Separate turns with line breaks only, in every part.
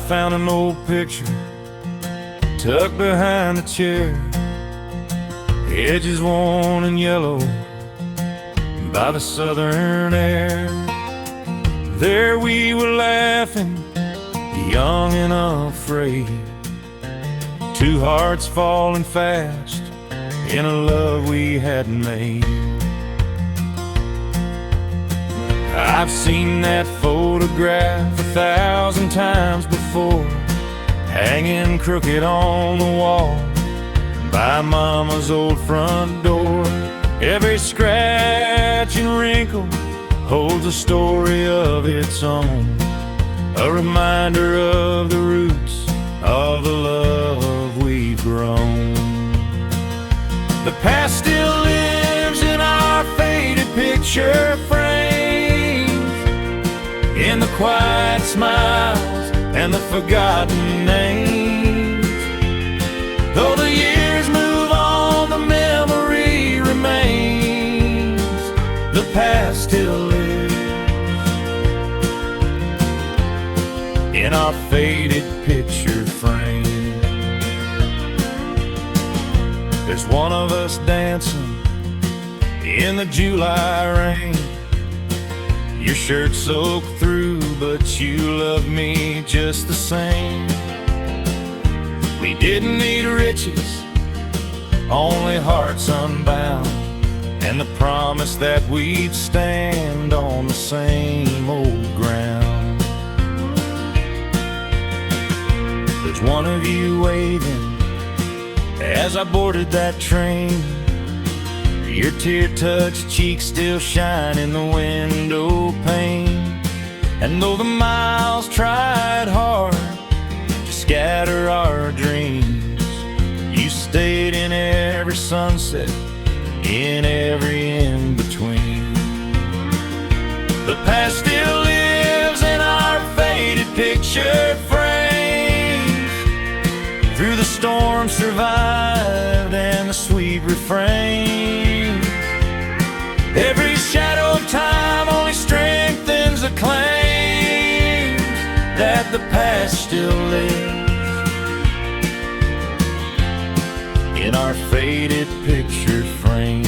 found an old picture tucked behind the chair, edges worn and yellow by the southern air. There we were laughing, young and unafraid, two hearts falling fast in a love we hadn't made. I've seen that photograph 1,000 times before, hanging crooked on the wall by Mama's old front door. Every scratch and wrinkle holds a story of its own, a reminder of the roots of the love we've grown. The past still lives in our faded picture frames, in the quiet smiles and the forgotten names. Though the years move on, the memory remains. The past still lives in our faded picture frame. There's one of us dancing in the July rain, your shirt soaked through, but you love me just the same. We didn't need riches, only hearts unbound, and the promise that we'd stand on the same old ground. There's one of you waving as I boarded that train, your tear-touched cheeks still shine in the window pane. And though the miles tried hard to scatter our dreams, you stayed in every sunset, in every in-between. The past still lives in our faded picture frames, through the storm survived and the sweet refrain. Every shadow of time only strengthens the claims that the past still lives in our faded picture frame.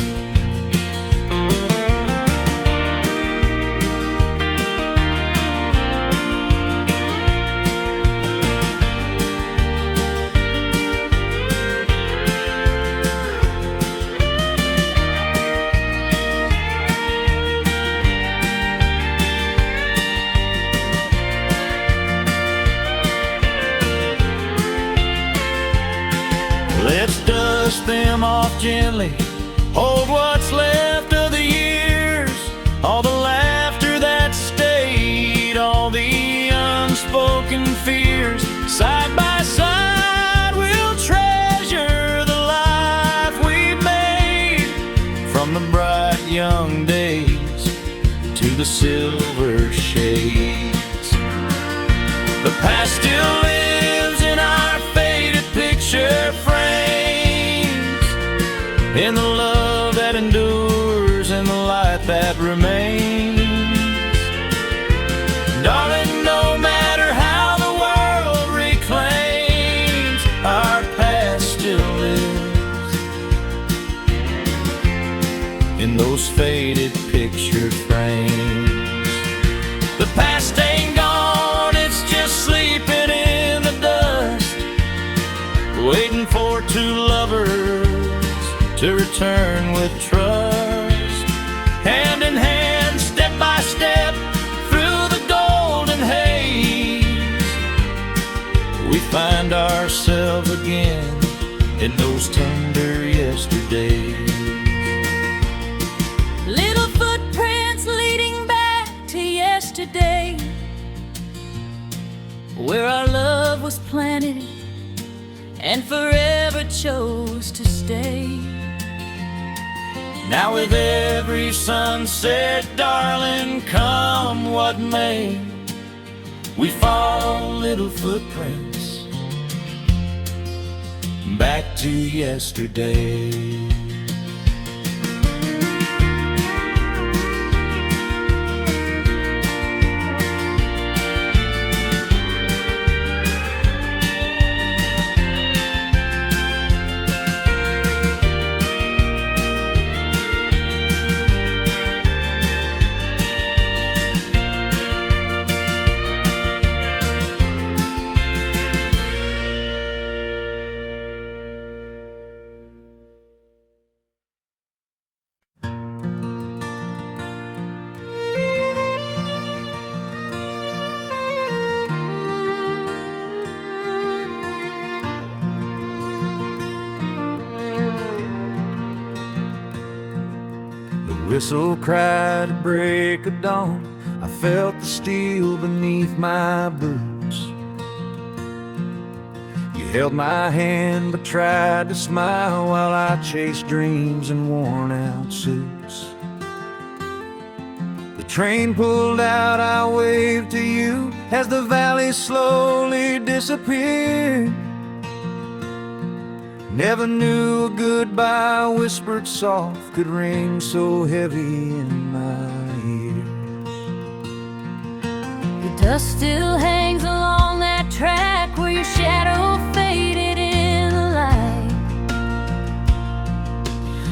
Let's dust them off gently, hold what's left of the years, all the laughter that stayed, all the unspoken fears. Side by side we'll treasure the life we made, from the bright young days to the silver shades. The past still lives in our faded picture frames, in the love that endures and the light that remains. Darling, no matter how the world reclaims, our past still lives in those faded picture frames. The past ain't gone, it's just sleeping in the dust, waiting for two lovers to return with trust. Hand in hand, step by step, through the golden haze, we find ourselves again in those tender yesterdays.
Little footprints leading back to yesterday, where our love was planted and forever chose to stay.
Now with every sunset, darling, come what may, we follow little footprints back to yesterday. whistle cried at break of dawn. I felt the steel beneath my boots. You held my hand but tried to smile while I chased dreams in worn-out suits. The train pulled out, I waved to you as the valley slowly disappeared. Never knew a goodbye whispered soft could ring so heavy in my ears.
The dust still hangs along that track where your shadow faded in the light.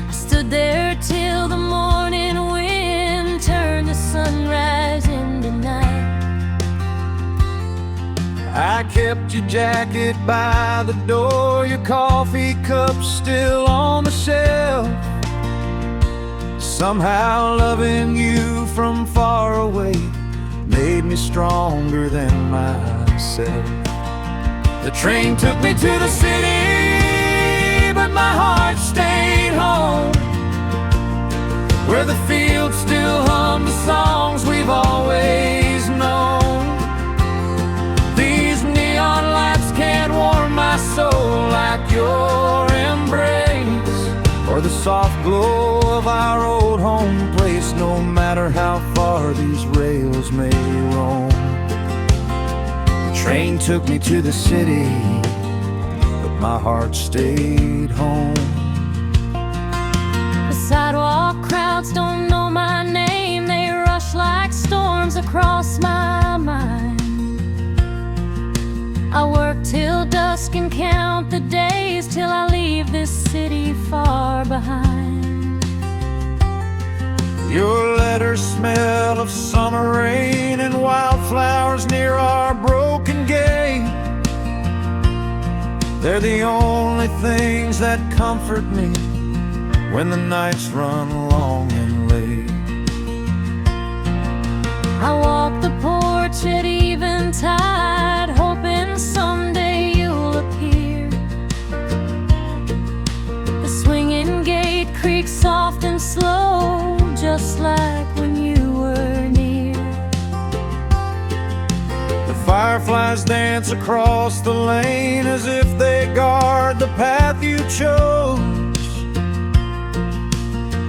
I stood there till the morning wind turned the sunrise into night.
I kept your jacket by the door, your coffee cup still on the shelf. Somehow loving you from far away made me stronger than myself. The train took me to the city, but my heart stayed home, where the fields still hum the songs we've always known. These neon lights can't warm my soul like your embrace, or the soft glow of our old home place, no matter how far these rails may roam. The train took me to the city, but my heart stayed home.
The sidewalk crowds don't know my name, they rush like storms across my mind. I work till dusk and count the days till I leave this city far behind.
Your letters smell of summer rain and wildflowers near our broken gate. They're the only things that comfort me when the nights run long and late.
I walk the porch at eventide, hoping someday you'll appear. The swinging gate creaks soft and slow, just like when you were near.
The fireflies dance across the lane as if they guard the path you chose,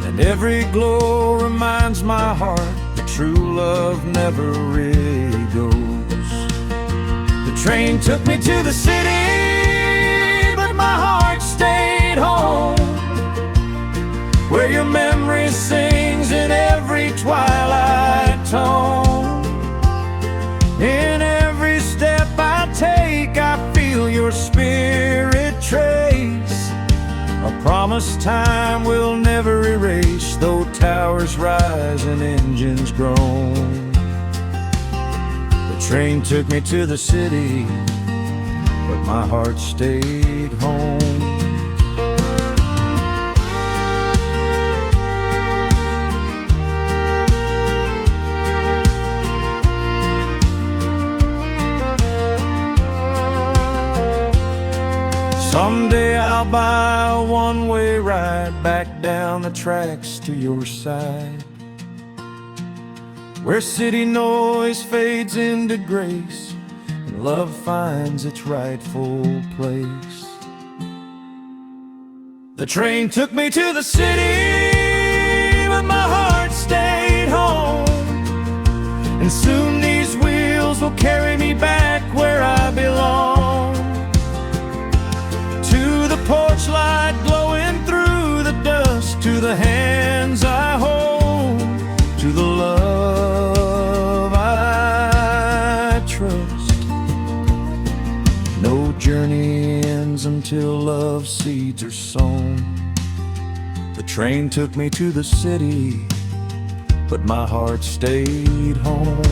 and every glow reminds my heart that true love never really goes. The train took me to the city, but my heart stayed home, where your memory sings in every twilight tone. In every step I take, I feel your spirit trace, a promise time will never erase, though towers rise and engines groan. The train took me to the city, but my heart stayed home. Someday I'll buy a one-way ride back down the tracks to your side, where city noise fades into grace and love finds its rightful place. The train took me to the city, but my heart stayed home, and soon these wheels will carry me back where I belong. To the porch light glowing through the dust, to the hands I hold, to the love I trust. No journey ends until love's seeds are sown. The train took me to the city, but my heart stayed home.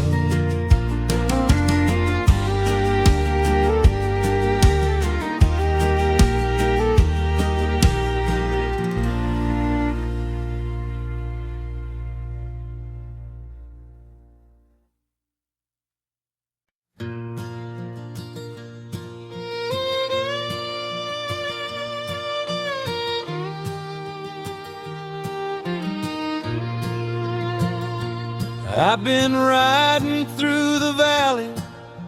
I've been riding through the valley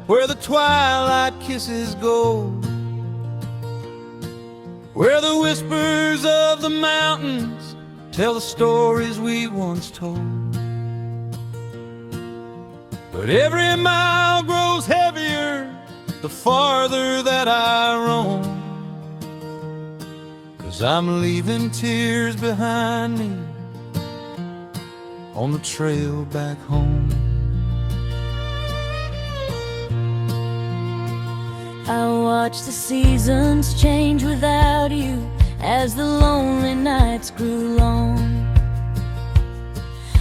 where the twilight kisses gold, where the whispers of the mountains tell the stories we once told. But every mile grows heavier the farther that I roam, 'cause I'm leaving tears behind me on the trail back home.
I watched the seasons change without you as the lonely nights grew long.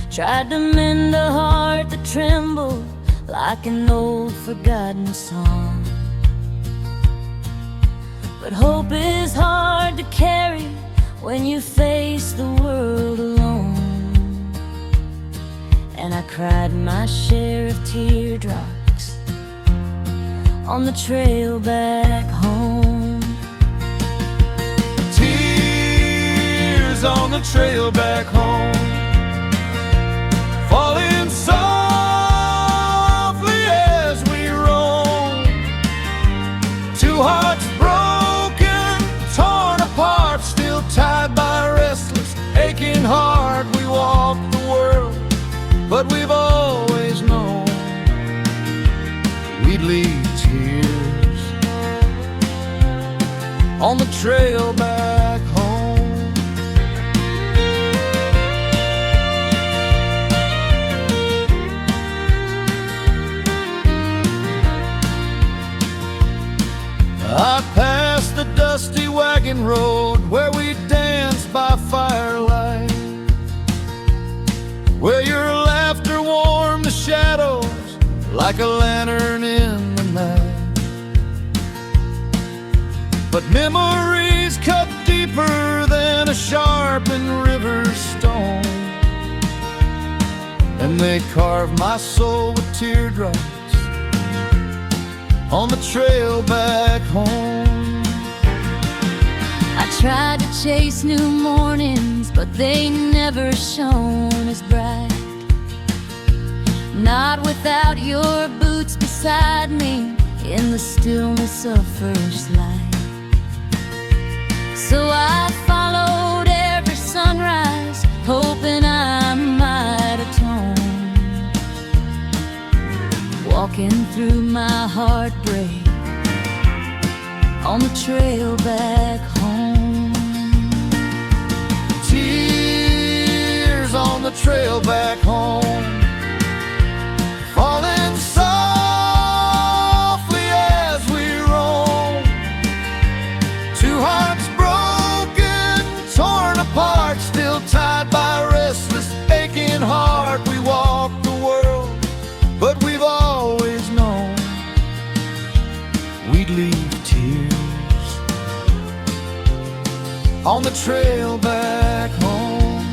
Tried to mend a heart that trembled like an old forgotten song. But hope is hard to carry when you face the world alone. And I cried my share of teardrops on the trail back home.
Tears on the trail back home, falling softly as we roam. Two hearts broken, torn apart, still tied by a restless, aching heart. We walk the world, but we've always known we'd leave tears on the trail back home. I passed the dusty wagon road where we danced by firelight, where your laughter warmed the shadows like a lantern in the night. But memories cut deeper than a sharpened river stone, and they carved my soul with teardrops on the trail back home.
I tried to chase new mornings, but they never shone as bright. Not without your boots beside me in the stillness of first light. So I followed every sunrise, hoping I might atone, walking through my heartbreak on the trail back home.
Tears on the trail back home, falling softly as we roam. Two hearts broken, torn apart, still tied by a restless, aching heart. We walk the world, but we've always known we'd leave tears on the trail back home.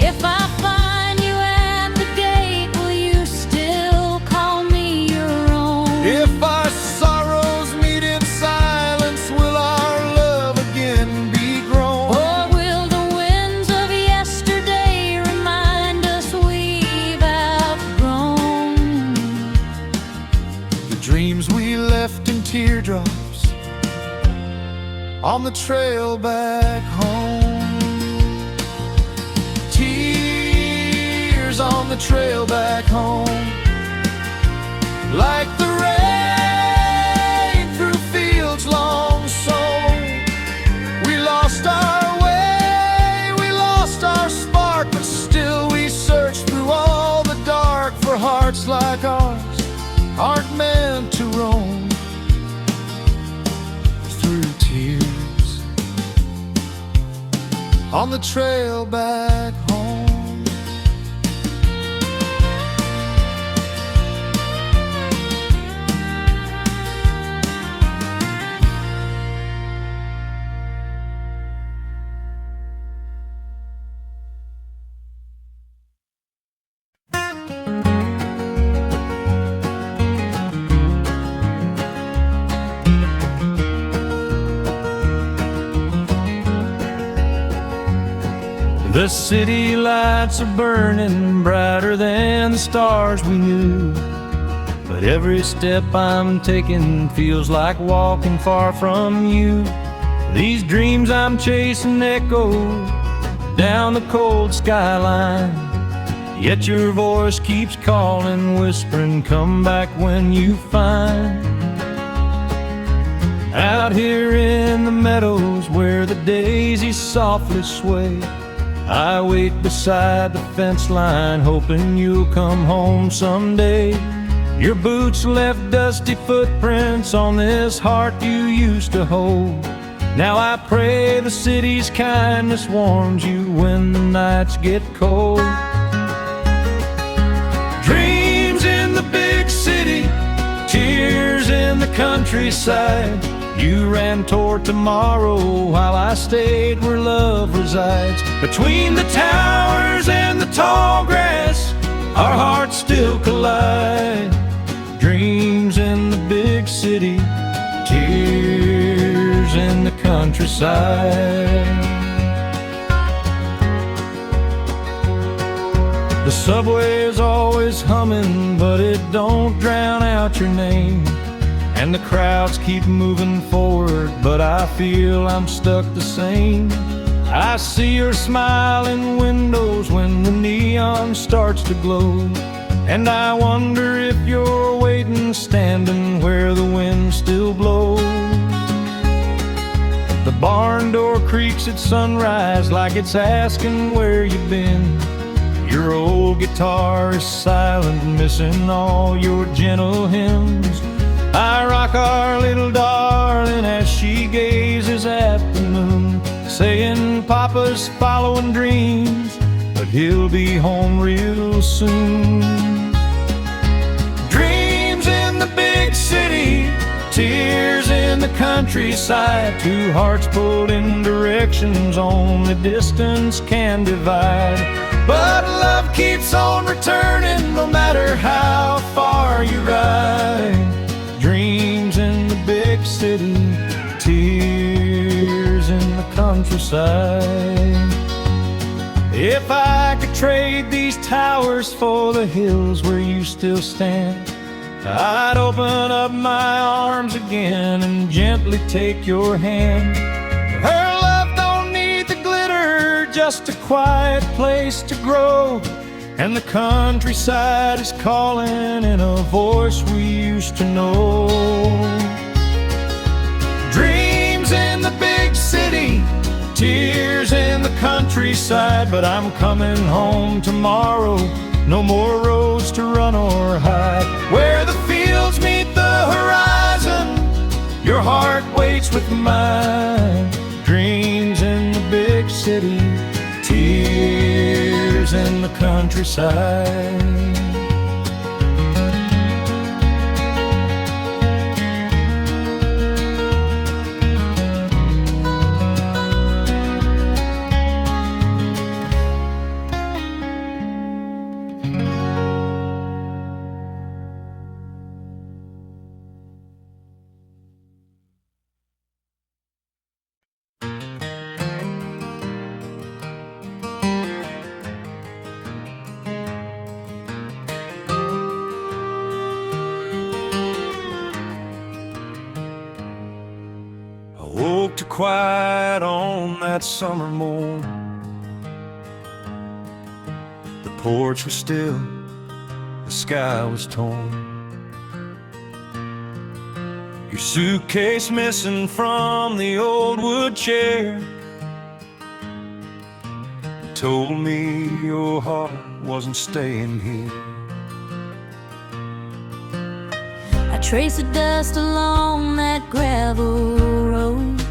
If I find you at the gate, will you still call me your own?
If our sorrows meet in silence, will our love again be grown?
Or will the winds of yesterday remind us we've outgrown
The dreams we left in teardrops on the trail back home? Tears on the trail back home, like the rain through fields long sown. We lost our way, we lost our spark, but still we search through all the dark for hearts like ours aren't meant to roam through tears on the trail back home. The city lights are burning brighter than the stars we knew. But every step I'm taking feels like walking far from you. These dreams I'm chasing echo down the cold skyline, yet your voice keeps calling, whispering, come back when you find. Out here in the meadows where the daisies softly sway, I wait beside the fence line, hoping you'll come home someday. Your boots left dusty footprints on this heart you used to hold. Now I pray the city's kindness warms you when the nights get cold. Dreams in the big city, tears in the countryside. You ran toward tomorrow while I stayed where love resides. Between the towers and the tall grass, our hearts still collide. Dreams in the big city, tears in the countryside. The subway is always humming, but it don't drown out your name. And the crowds keep moving forward, but I feel I'm stuck the same. I see your smiling windows when the neon starts to glow, and I wonder if you're waiting, standing where the wind still blows. The barn door creaks at sunrise like it's asking where you've been. Your old guitar is silent, missing all your gentle hymns. I rock our little darling as she gazes at the moon, saying Papa's following dreams, but he'll be home real soon. Dreams in the big city, tears in the countryside. Two hearts pulled in directions only distance can divide. But love keeps on returning no matter how far you ride. Dreams in the big city, tears in the countryside. If I could trade these towers for the hills where you still stand, I'd open up my arms again and gently take your hand. Her love don't need the glitter, just a quiet place to grow. And the countryside is calling in a voice we used to know. Dreams in the big city, tears in the countryside. But I'm coming home tomorrow, no more roads to run or hide. Where the fields meet the horizon, your heart waits with mine. Dreams in the big city, tears in the countryside. Woke to quiet on that summer morn. The porch was still, the sky was torn. Your suitcase missing from the old wood chair told me your heart wasn't staying here.
I trace the dust along that gravel road,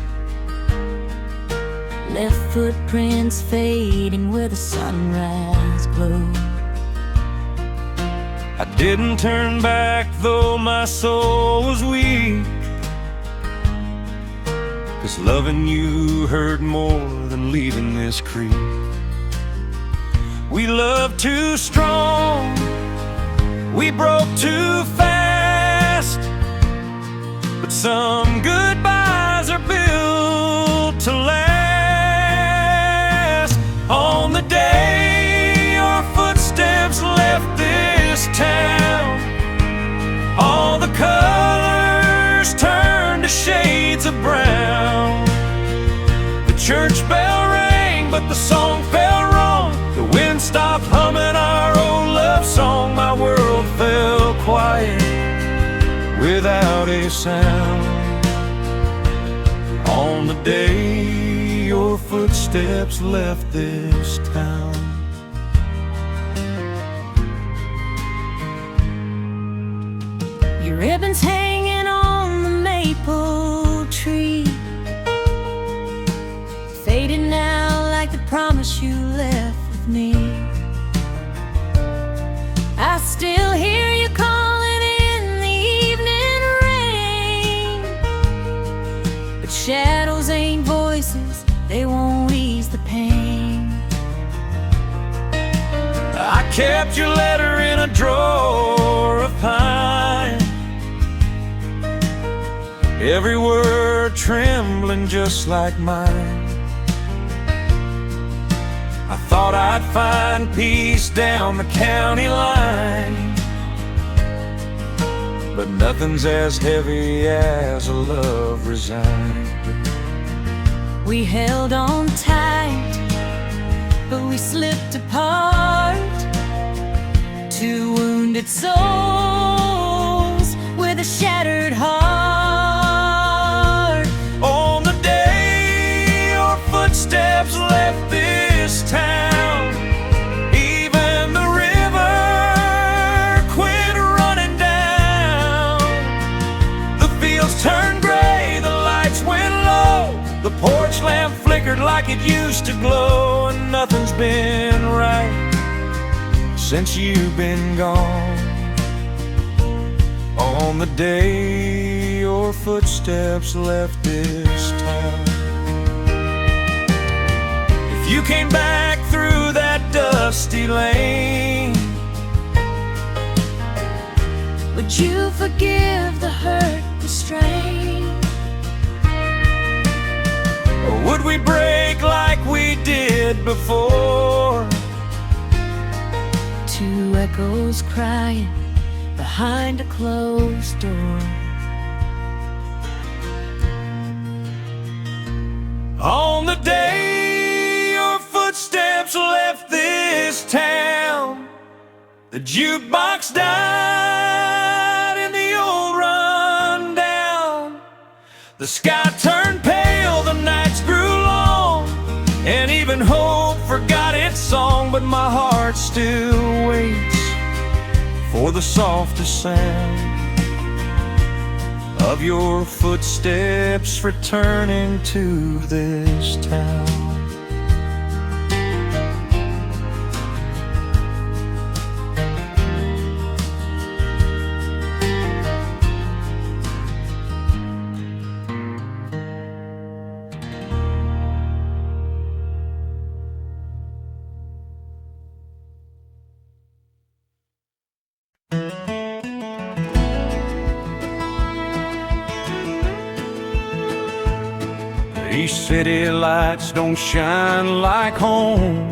left footprints fading where the sunrise glowed.
I didn't turn back though my soul was weak, 'cause loving you hurt more than leaving this creek. We loved too strong, we broke too fast, but some goodbyes are built to last. On the of brown. The church bell rang, but the song fell wrong. The wind stopped humming our old love song. My world fell quiet without a sound. On the day your footsteps left this town.
Your ribbons hanging on the maple tree, faded now like the promise you left with me. I still hear you calling in the evening rain, but shadows ain't voices, they won't ease the pain.
I kept your letter in a drawer of pine, every word trembling just like mine. I thought I'd find peace down the county line, but nothing's as heavy as a love resigned.
We held on tight, but we slipped apart. Two wounded souls with a shattered heart.
On the day your footsteps left this town, even the river quit running down. The fields turned gray, the lights went low, the porch lamp flickered like it used to glow. And nothing's been right since you've been gone. On the day your footsteps left this town. If you came back through that dusty lane,
would you forgive the hurt, the strain?
or would we break like we did before?
Two echoes crying behind a closed door.
On the day your footsteps left this town, the jukebox died in the old rundown. The sky turned pale, the nights grew long, and even hope forgot its song. But my heart still waits for the softest sound of your footsteps returning to this town. These city lights don't shine like home.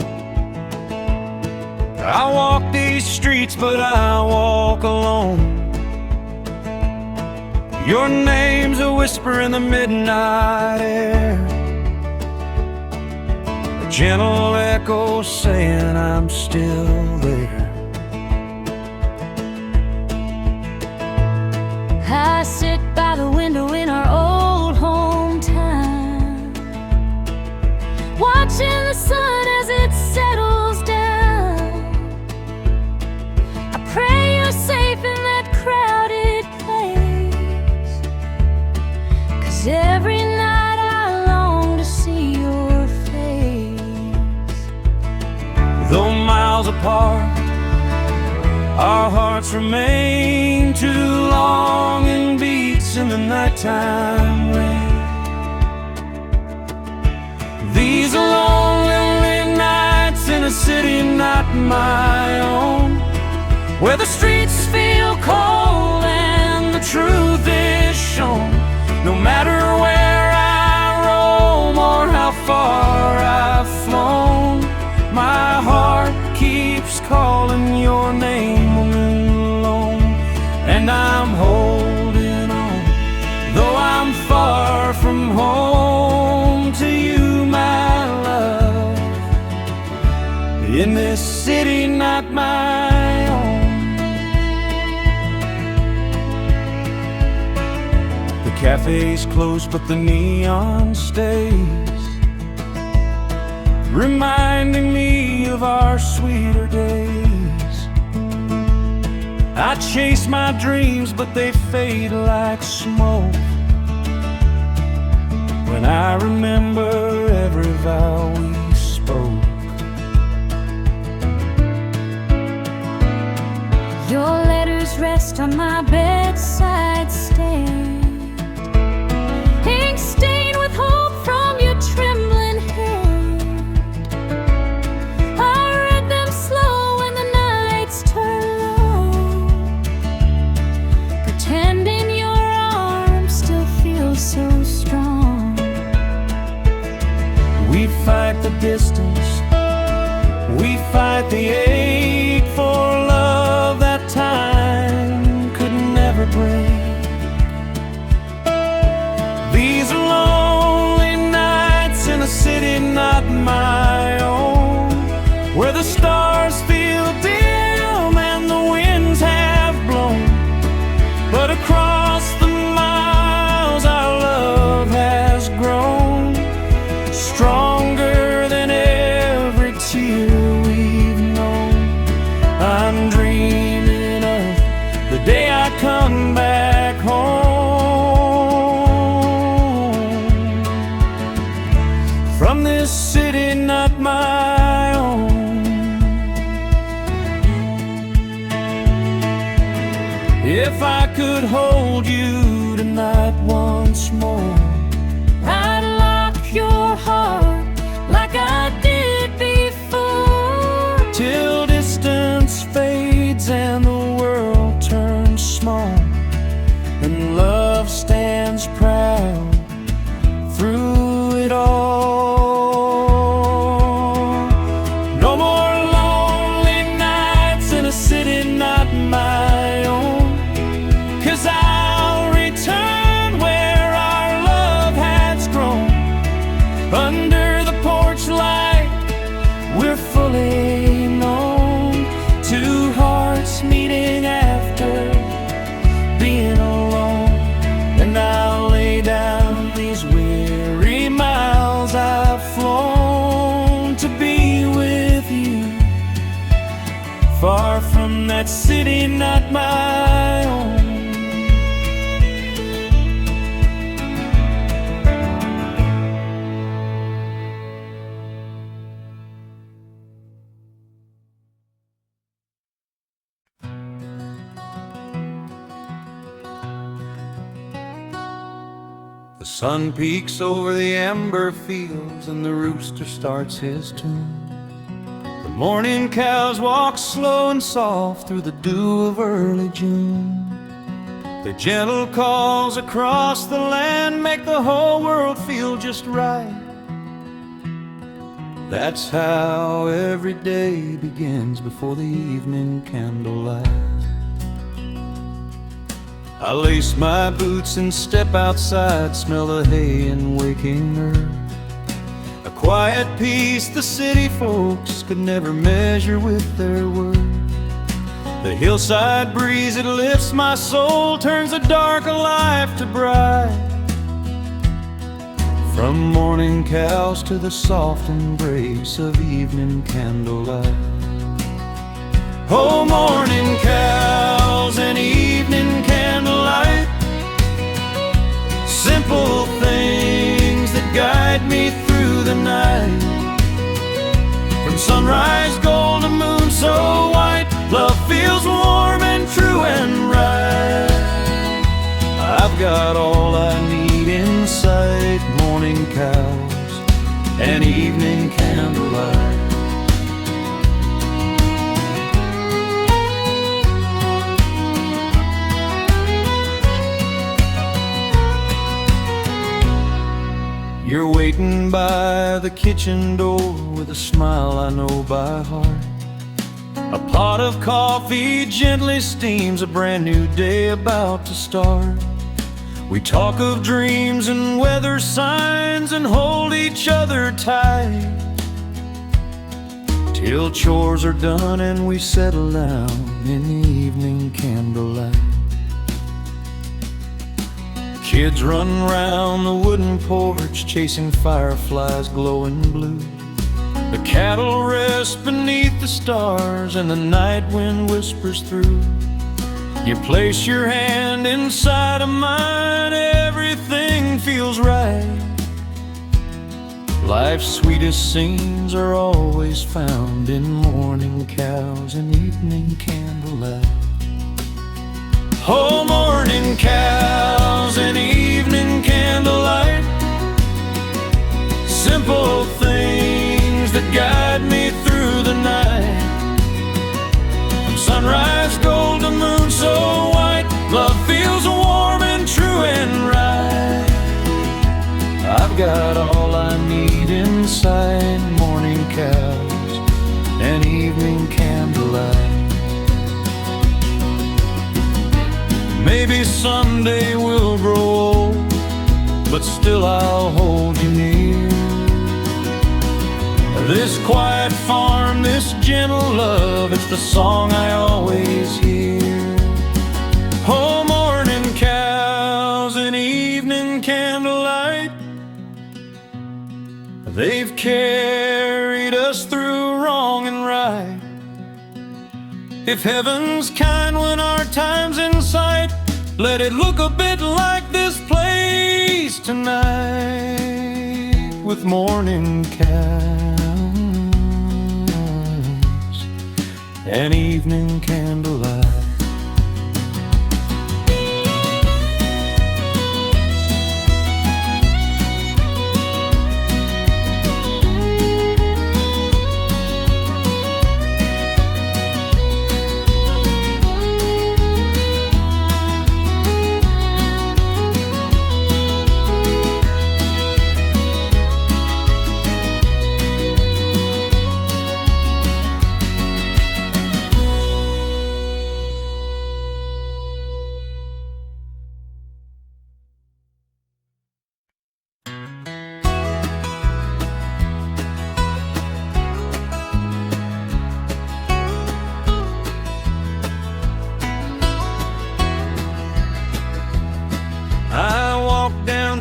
I walk these streets, but I walk alone. Your name's a whisper in the midnight air, a gentle echo saying I'm still there.
I sit by the window in our old hometown, watching the sun as it settles down. I pray you're safe in that crowded place, 'cause every night I long to see your face.
Though miles apart, our hearts remain too long in beats in the nighttime rain. These are lonely nights in a city not my own, where the streets feel cold and the truth is shown. No matter where I roam or how far I've flown, my heart keeps calling your name alone. And I'm holding on, though I'm far from city not my own. The cafe's closed, but the neon stays, reminding me of our sweeter days. I chase my dreams, but they fade like smoke when I remember every vow we spoke.
Your letters rest on my bedside stand, ink stained with hope from your trembling hand. I read them slow when the nights turn low, pretending your arms still feel so strong.
We fight the distance, we fight the ache for love that time could never break. These are lonely nights in a city not my own, where the stars feel dim and the winds have blown. But across the miles our love has grown, stronger than every tear we've known. I'm dreaming of the day I come back home, from this city not my own. If I could hold you tonight once more,
I'd lock your heart like I did before,
till distance fades and the world turns small, and love stands proud through it all. No more lonely nights in a city not my own, 'cause I'll return where our love has grown. Under the porch light we're fully known, two hearts meeting after being alone. And I'll lay down these weary miles I've flown to be with you, far from that city not my own. The sun peeks over the amber fields and the rooster starts his tune. The morning cows walk slow and soft through the dew of early June. The gentle calls across the land make the whole world feel just right. That's how every day begins before the evening candlelight. I lace my boots and step outside, smell the hay and waking earth. A quiet peace the city folks could never measure with their words. The hillside breeze, it lifts my soul, turns the dark of life to bright. From morning cows to the soft embrace of evening candlelight. Oh, morning cows and evening candlelight, simple things that guide me through the night. From sunrise gold to moon so white, love feels warm and true and right. I've got all I need in sight, morning cows and evening candlelight. You're waiting by the kitchen door with a smile I know by heart. A pot of coffee gently steams, a brand new day about to start. We talk of dreams and weather signs and hold each other tight, till chores are done and we settle down in the evening candlelight. Kids run round the wooden porch, chasing fireflies glowing blue. The cattle rest beneath the stars, and the night wind whispers through. You place your hand inside of mine, everything feels right. Life's sweetest scenes are always found in morning cows and evening candlelight. Oh, morning cows and evening candlelight, simple things that guide me through the night. From sunrise gold to moon so white, love feels warm and true and right. I've got all I need inside morning cows and evening candlelight. Maybe someday we'll grow old, but still I'll hold you near. This quiet farm, this gentle love, it's the song I always hear. Oh, morning cows and evening candlelight, they've carried us through wrong and right. If heaven's kind when our time's in sight, let it look a bit like this place tonight, with morning cows and evening candlelight.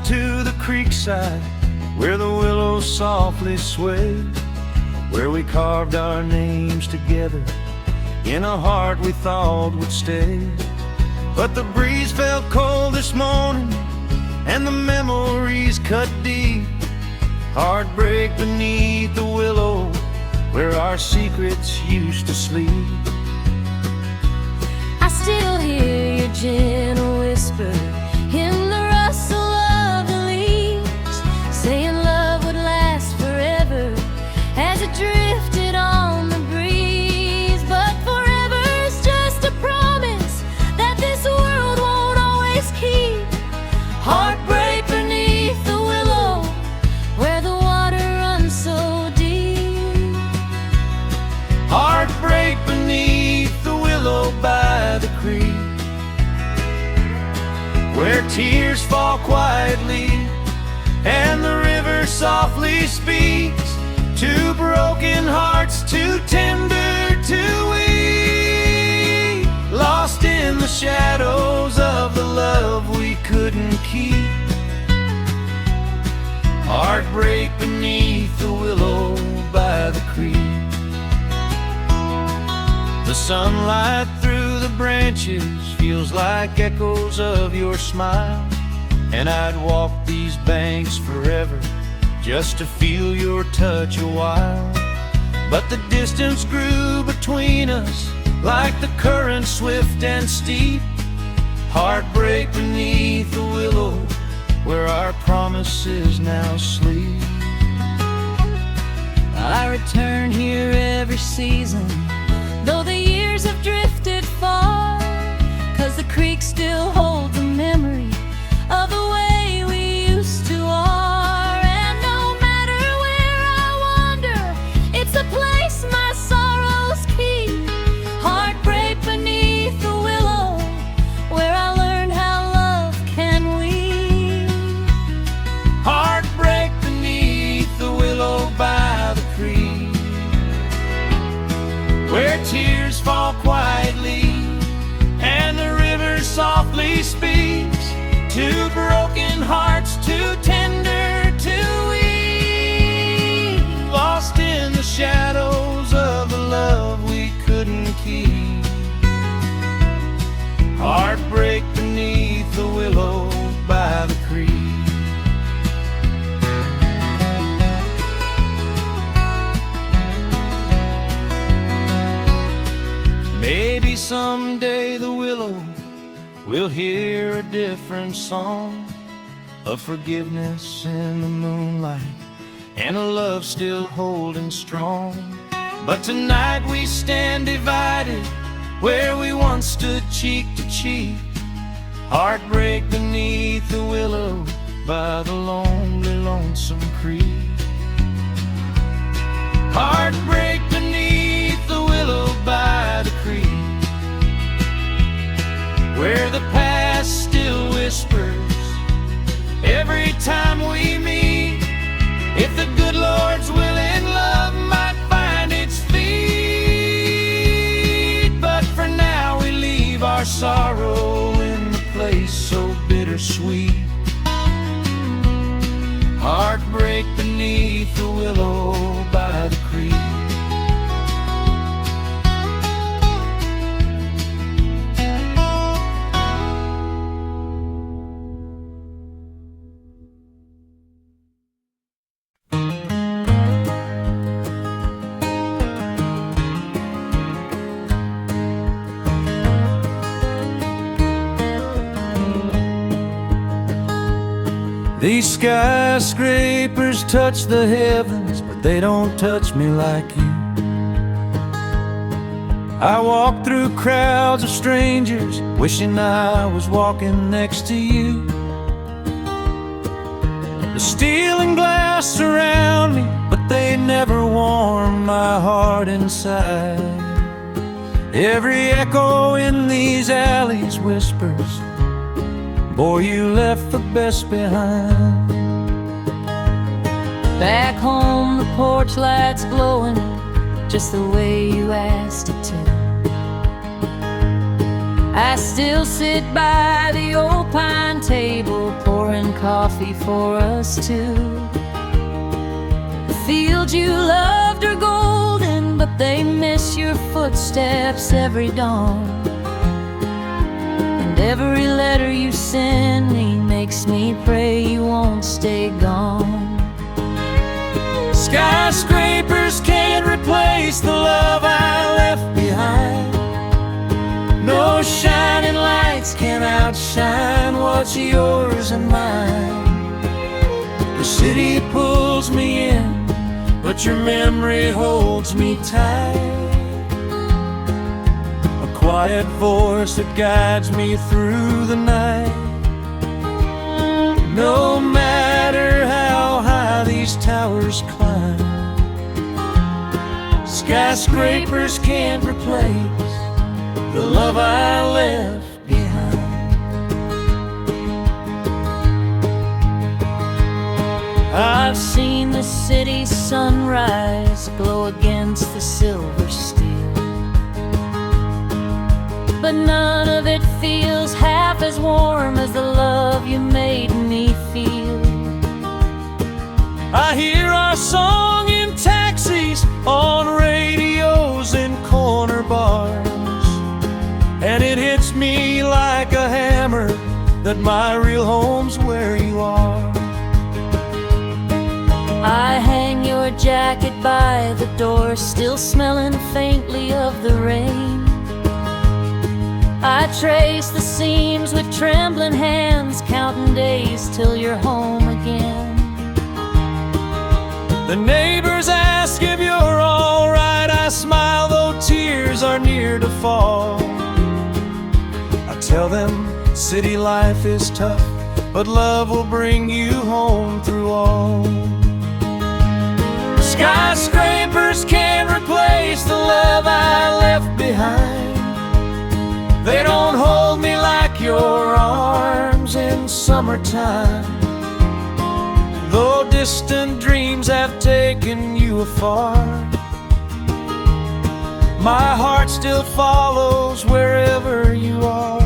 To the creekside, where the willows softly sway, where we carved our names together in a heart we thought would stay. But the breeze felt cold this morning, and the memories cut deep. Heartbreak beneath the willow, where our secrets used to sleep.
I still hear your gentle whisper in the rustle of the leaves, saying love would last forever as it drifted on the breeze. But forever's just a promise that this world won't always keep. Heartbreak beneath the willow, where the water runs so deep.
Heartbreak beneath the willow by the creek, where tears fall quietly and the river softly speaks to broken hearts too tender to weep, lost in the shadows of the love we couldn't keep. Heartbreak beneath the willow by the creek. The sunlight through the branches feels like echoes of your smile, and I'd walk these banks forever just to feel your touch a while. But the distance grew between us like the current swift and steep. Heartbreak beneath the willow, where our promises now sleep.
I return here every season, though the years have drifted far, 'cause the creek still holds a memory of the way we used to are. And no matter where I wander, it's a place my sorrows keep. Heartbreak beneath the willow, where I learned how love can weep.
Heartbreak beneath the willow by the creek. he speaks to broken hearts, too tender to weep, lost in the shadows of the love we couldn't keep. Heartbreak beneath the willow by the creek. Maybe someday the willow will hear a different song of forgiveness in the moonlight and a love still holding strong. But tonight we stand divided where we once stood cheek to cheek. Heartbreak beneath the willow by the lonely, lonesome creek. Heartbreak beneath the willow by the creek, where the past still whispers every time we meet. If the good Lord's willing, love might find its feet. But for now we leave our sorrow in the place so bittersweet. Heartbreak beneath the willow by the creek. These skyscrapers touch the heavens, but they don't touch me like you. I walk through crowds of strangers, wishing I was walking next to you. The steel and glass surround me, but they never warm my heart inside. Every echo in these alleys whispers, boy, you left the best behind.
Back home the porch light's glowing just the way you asked it to. I still sit by the old pine table pouring coffee for us two. The fields you loved are golden, but they miss your footsteps every dawn. Every letter you send me makes me pray you won't stay gone.
Skyscrapers can't replace the love I left behind. No shining lights can outshine what's yours and mine. The city pulls me in, but your memory holds me tight. Quiet voice that guides me through the night. No matter how high these towers climb, skyscrapers can't replace the love I left behind.
I've seen the city's sunrise glow against the silver steel, but none of it feels half as warm as the love you made me feel.
I hear our song in taxis, on radios in corner bars, and it hits me like a hammer that my real home's where you are.
I hang your jacket by the door, still smelling faintly of the rain. I trace the seams with trembling hands, counting days till you're home again.
The neighbors ask if you're all right. I smile though tears are near to fall. I tell them city life is tough, but love will bring you home through all. Skyscrapers can't replace the love I left behind. They don't hold me like your arms in summertime. Though distant dreams have taken you afar, my heart still follows wherever you are.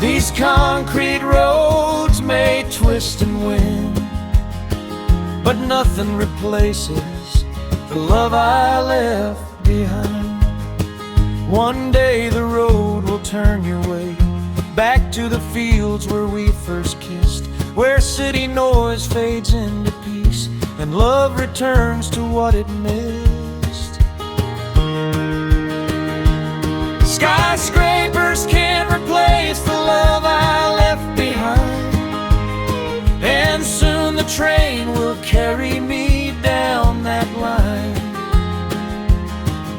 These concrete roads may twist and win, but nothing replaces the love I left behind. One day the road will turn your way back to the fields where we first kissed, where city noise fades into peace and love returns to what it missed. Skyscrapers can't replace the love I left behind, and soon the train will carry me down that line,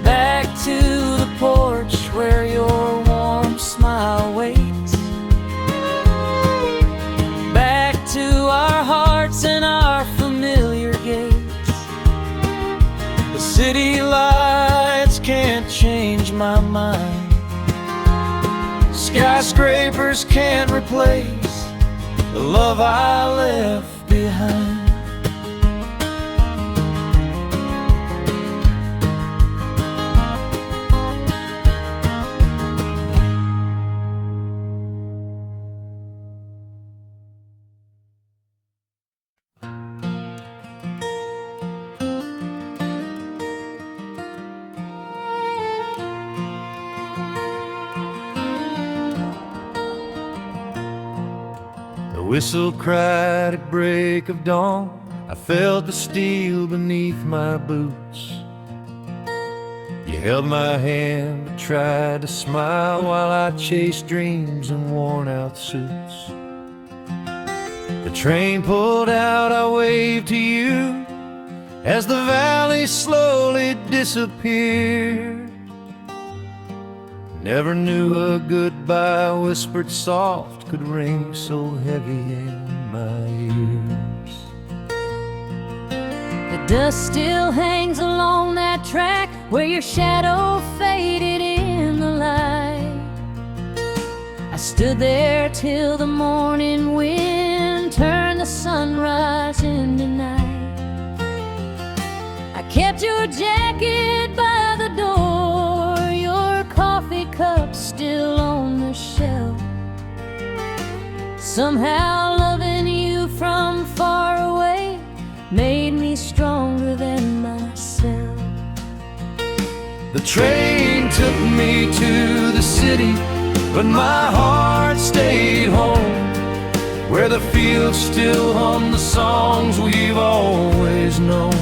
back to the porch where your warm smile waits, back to our hearts and our familiar gates. The city lights can't change my mind. Skyscrapers can't replace the love I left behind. The whistle cried at break of dawn. I felt the steel beneath my boots. You held my hand but tried to smile while I chased dreams in worn-out suits. The train pulled out, I waved to you as the valley slowly disappeared. Never knew a goodbye whispered soft could ring so heavy in my ears.
The dust still hangs along that track where your shadow faded in the light. I stood there till the morning wind turned the sunrise into night. I kept your jacket by the door, your coffee cup still on the shelf. Somehow loving you from far away made me stronger than myself.
The train took me to the city, but my heart stayed home, where the fields still hum the songs we've always known.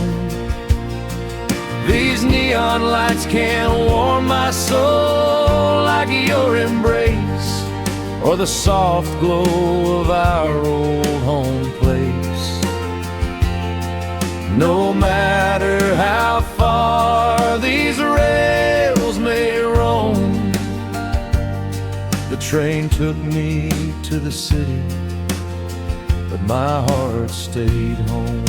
These neon lights can't warm my soul like your embrace or the soft glow of our old home place. No matter how far these rails may roam, the train took me to the city, but my heart stayed home.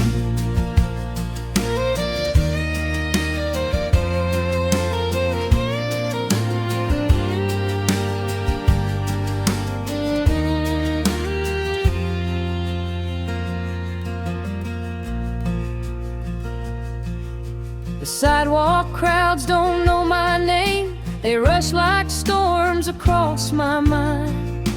The sidewalk crowds don't know my name. They rush like storms across my mind.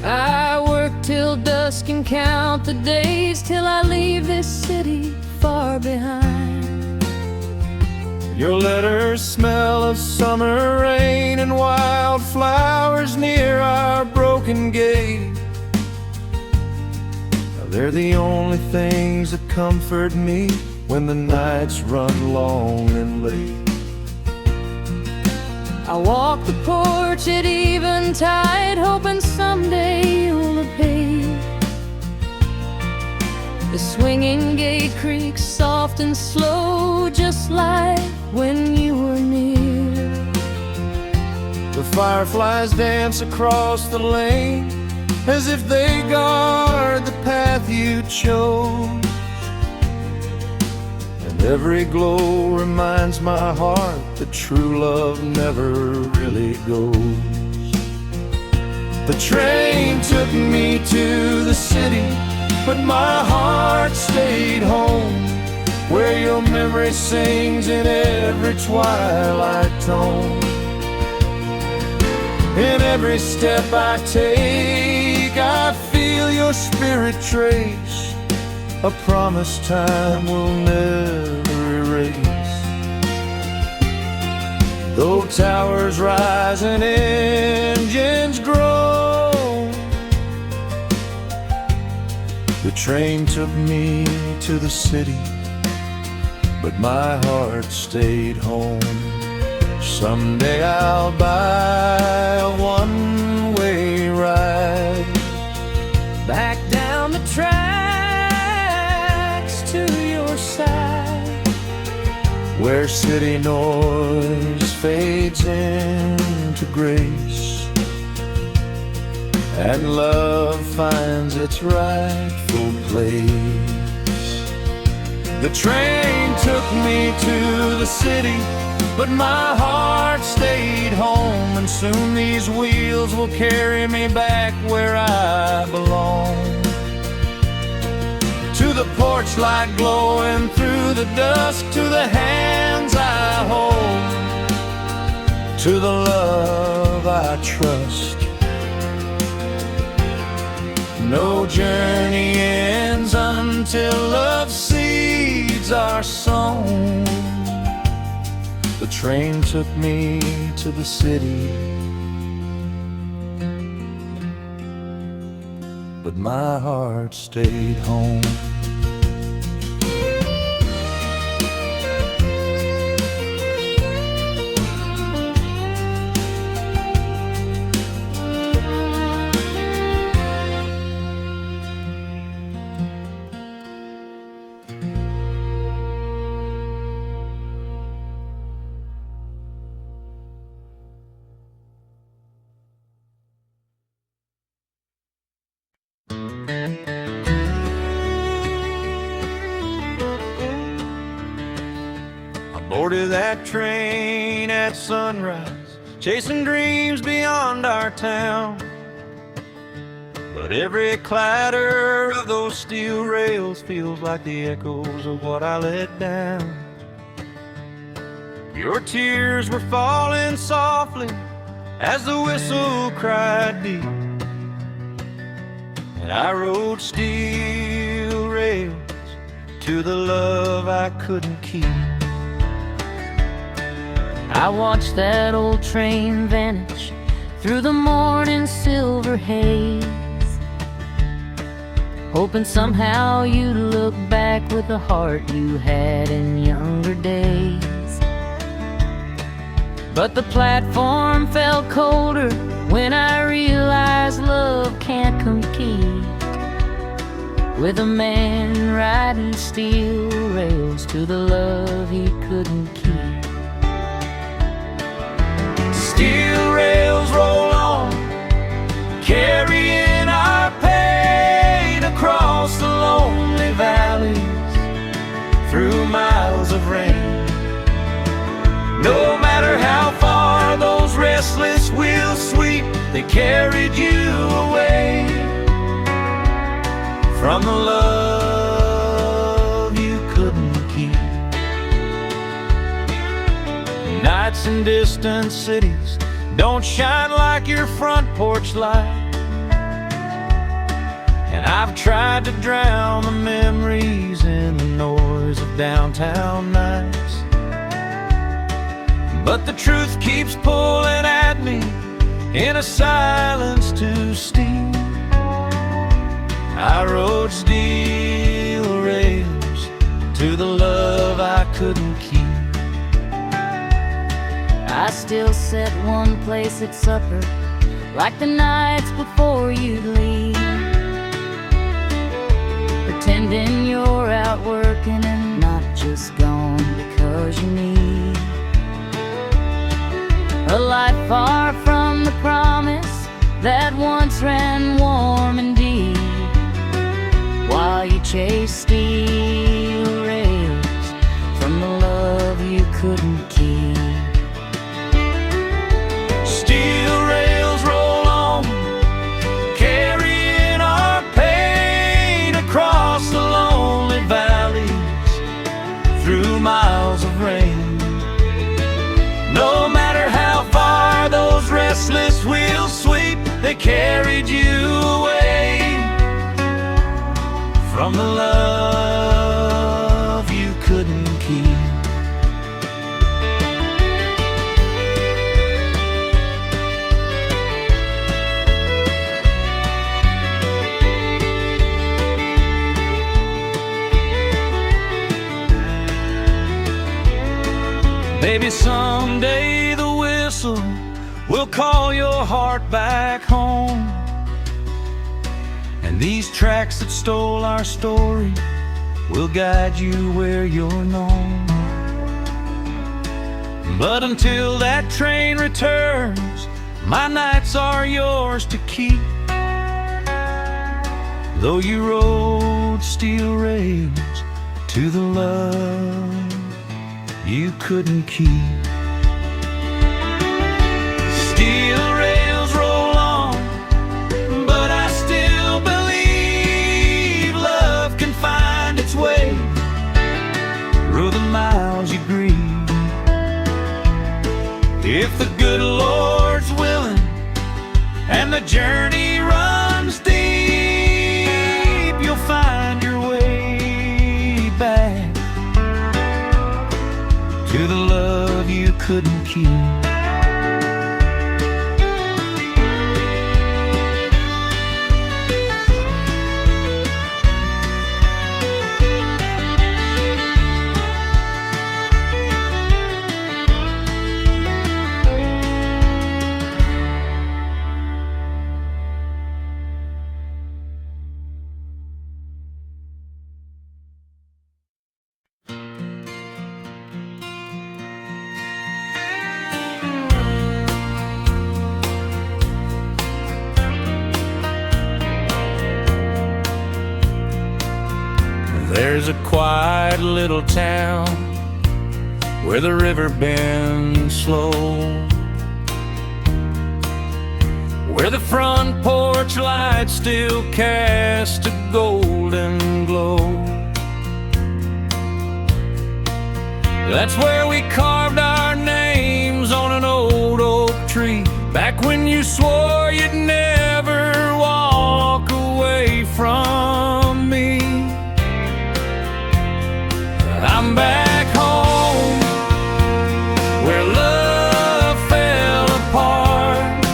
I work till dusk and count the days till I leave this city far behind.
Your letters smell of summer rain and wildflowers near our broken gate. Now they're the only things that comfort me when the nights run long and late.
I walk the porch at eventide, hoping someday you'll abate. The swinging gate creaks soft and slow, just like when you were near.
The fireflies dance across the lane as if they guard the path you chose. Every glow reminds my heart that true love never really goes. The train took me to the city, but my heart stayed home, where your memory sings in every twilight tone. In every step I take, I feel your spirit trace a promise time will never erase. Though towers rise and engines grow, the train took me to the city, but my heart stayed home. Someday I'll buy a one-way ride back down the tracks to your side, where city noise fades into grace and love finds its rightful place. The train took me to the city, but my heart stayed home, and soon these wheels will carry me back where I belong. To the porch light glowing through the dusk, to the hands I hold, to the love I trust. No journey ends until love's seeds are sown. The train took me to the city, but my heart stayed home. Boarded that train at sunrise, chasing dreams beyond our town. But every clatter of those steel rails feels like the echoes of what I let down. Your tears were falling softly as the whistle cried deep, and I rode steel rails to the love I couldn't keep.
I watched that old train vanish through the morning silver haze, hoping somehow you'd look back with the heart you had in younger days. But the platform felt colder when I realized love can't compete with a man riding steel rails to the love he couldn't keep.
Steel rails roll on, carrying our pain across the lonely valleys, through miles of rain. No matter how far those restless wheels sweep, they carried you away from the love you couldn't keep. Nights in distant cities don't shine like your front porch light, and I've tried to drown the memories in the noise of downtown nights. But the truth keeps pulling at me in a silence too steep. I rode steel rails to the love I couldn't keep.
I still sat one place at supper, like the nights before you'd leave, pretending you're out working and not just gone because you need a life far from the promise that once ran warm and deep, while you chase steel rails from the love you couldn't keep.
Steel rails roll on, carrying our pain across the lonely valleys, through miles of rain. No matter how far those restless wheels they carried you away from the love you couldn't keep. Maybe someday the whistle will call your heart back home, and these tracks that stole our story will guide you where you're known. But until that train returns, my nights are yours to keep. Though you rode steel rails to the love you couldn't keep. Steel rails roll on, but I still believe love can find its way through the miles you grieve. If the good Lord's willing and the journey runs deep, you'll find your way back to the love you couldn't keep. There's a quiet little town where the river bends slow, where the front porch light still cast a golden glow. That's where we carved our names on an old oak tree, back when you swore you'd never walk away from me. I'm back home, where love fell apart,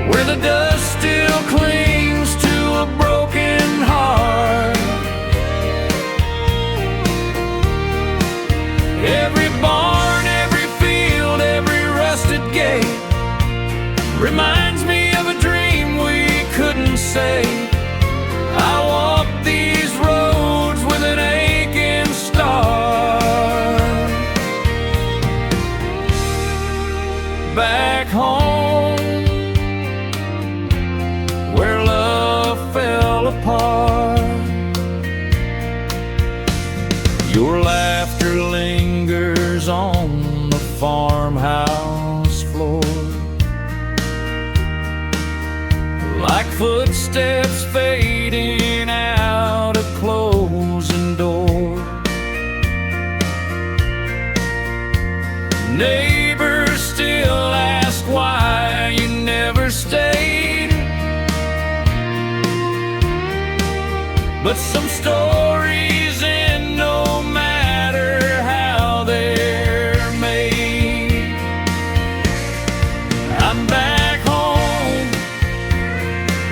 where the dust still clings to a broken heart. Every barn, every field, every rusted gate reminds me of a dream we couldn't save. I walk these roads with an aching start, back home, where love fell apart. Your laughter lingers on the farmhouse floor, like footsteps fading out a closing door. Neighbors still ask why you never stayed, but some stories end no matter how they're made. I'm back home,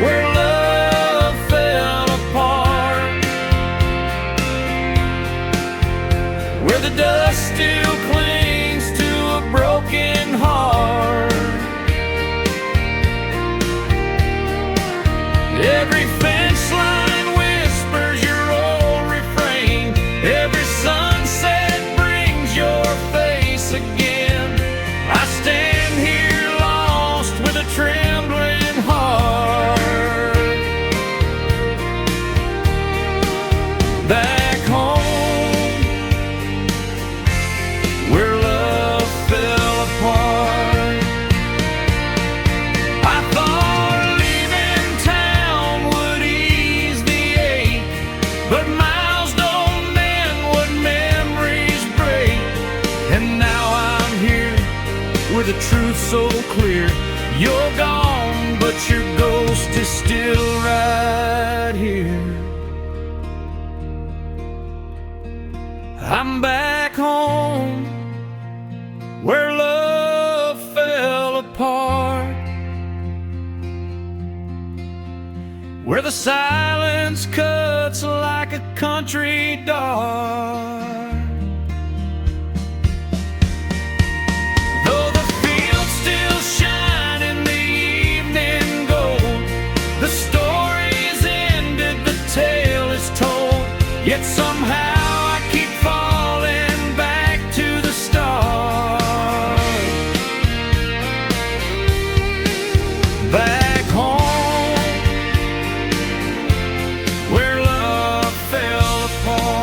where love fell apart, where the dust still clings to a broken heart. Every fence line whispers your old so clear. You're gone, but your ghost is still right here. I'm back home, where love fell apart, where the silence cuts like a country dart. Though the fields still shine in the evening gold, the story's ended, the tale is told. Yet somehow I keep falling back to the start. Back home, where love fell apart.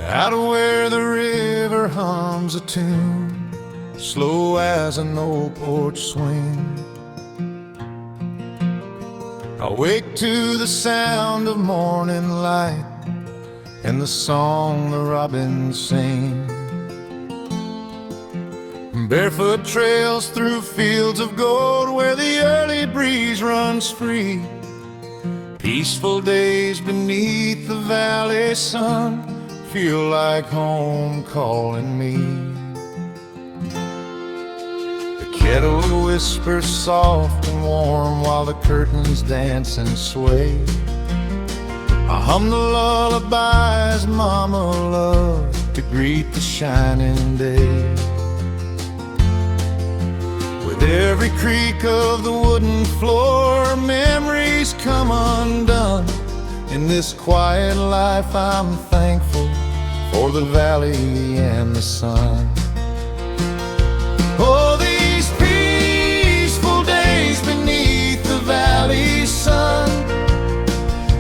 Out where the river hums a tune, slow as an old porch swing, I wake to the sound of morning light and the song the robins sing. Barefoot trails through fields of gold where the early breeze runs free. Peaceful days beneath the valley sun feel like home calling me. The kettle whispers soft and warm while the curtains dance and sway. I hum the lullabies Mama loved to greet the shining day. With every creak of the wooden floor, memories come undone. In this quiet life I'm thankful for the valley and the sun. Oh, these peaceful days beneath the valley sun,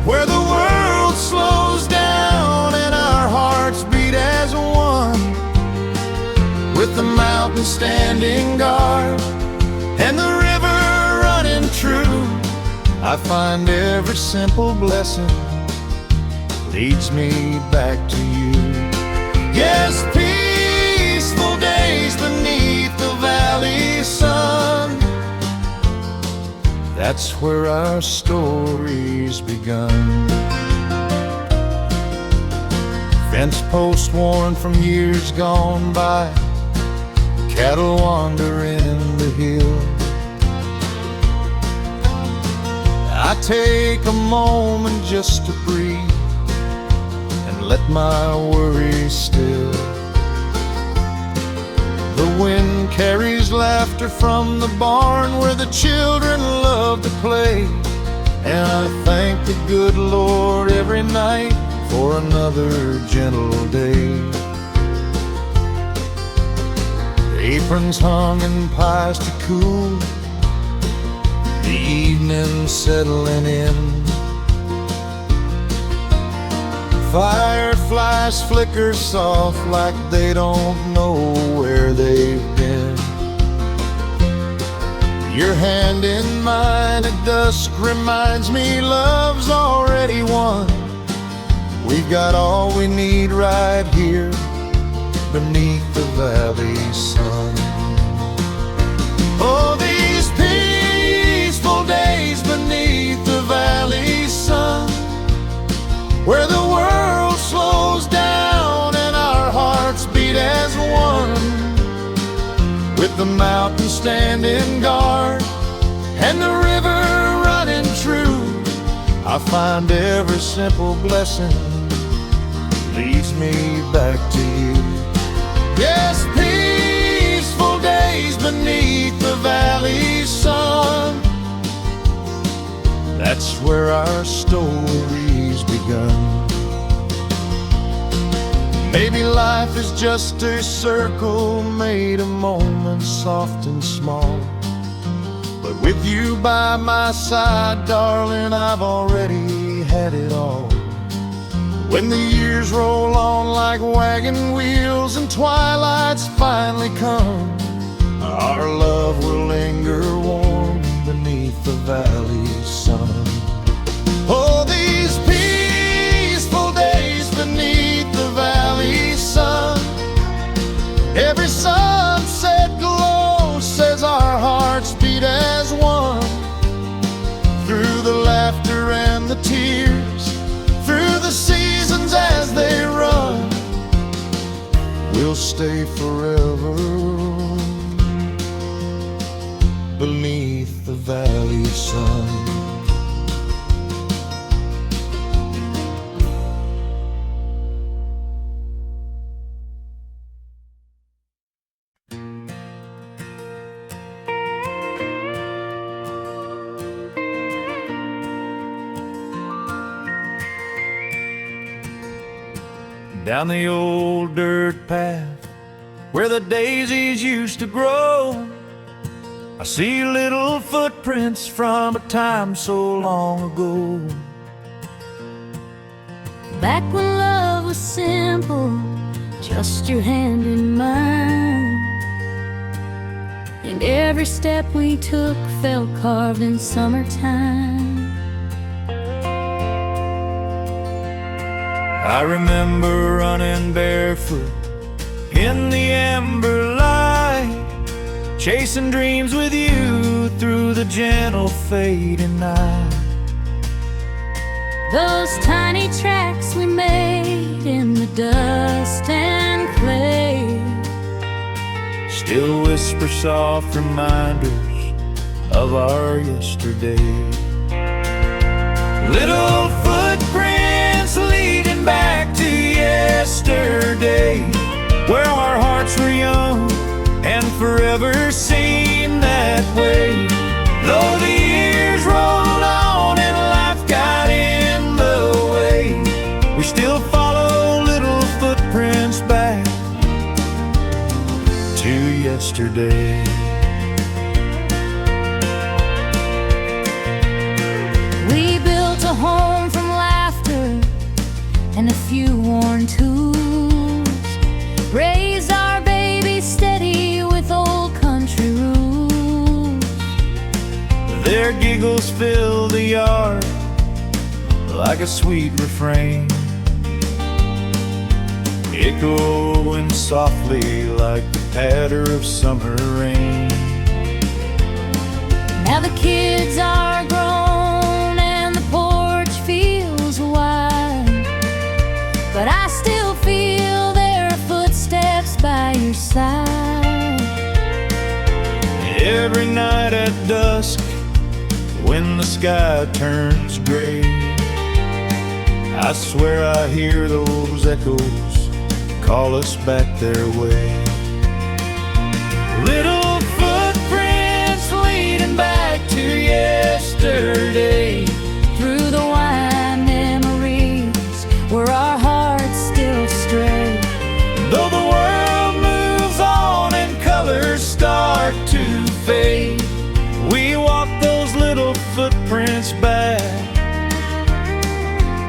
where the world slows down and our hearts beat as one, with the mountain standing guard and the river running true. I find every simple blessing leads me back to you. Yes, peaceful days beneath the valley sun, that's where our story's begun. Fence posts worn from years gone by, cattle wandering in the hill. I take a moment just to breathe and let my worries still. The wind carries laughter from the barn where the children love to play, and I thank the good Lord every night for another gentle day. Aprons hung and pies to cool, the evening settling in. Fireflies flicker soft like they don't know where they've been. Your hand in mine at dusk reminds me love's already won. We've got all we need right here beneath the valley sun. Oh, these peaceful days beneath the valley sun, where the world slows down and our hearts beat as one, with the mountain standing guard and the river running true. I find every simple blessing leads me back to you. Yes, peaceful days beneath the valley sun, that's where our story's begun. Maybe life is just a circle made of moments soft and small, but with you by my side, darling, I've already had it all. When the years roll on like wagon wheels and twilights finally come, Our love will linger warm beneath the valley's sun. Oh, these peaceful days beneath the valley's sun. Every sunset glow says our hearts beat as one. Through the laughter and the tears, through the seasons as they run, we'll stay forever beneath the valley sun.
Down the old dirt path where the daisies used to grow, I see little footprints from a time so long ago.
Back when love was simple, just your hand in mine, and every step we took felt carved in summertime.
I remember running barefoot in the amber light, chasing dreams with you through the gentle fading night.
Those tiny tracks we made in the dust and clay
still whisper soft reminders of our yesterday. Little footprints leading back to yesterday, where our hearts were young and forever seemed that way. Though the years rolled on and life got in the way, we still follow little footprints back to yesterday.
we built a home from laughter and a few worn tools, raised our baby steady with old country rules.
Their giggles fill the yard like a sweet refrain, echoing softly like the patter of summer rain.
Now the kids are grown and the porch feels wide, but I still feel their footsteps by your side.
Every night at dusk, when the sky turns gray, I swear I hear those echoes call us back their way. Little footprints leading back to yesterday,
Through the wine memories where our hearts still stray.
though the world moves on and colors start to fade, we walk those little footprints back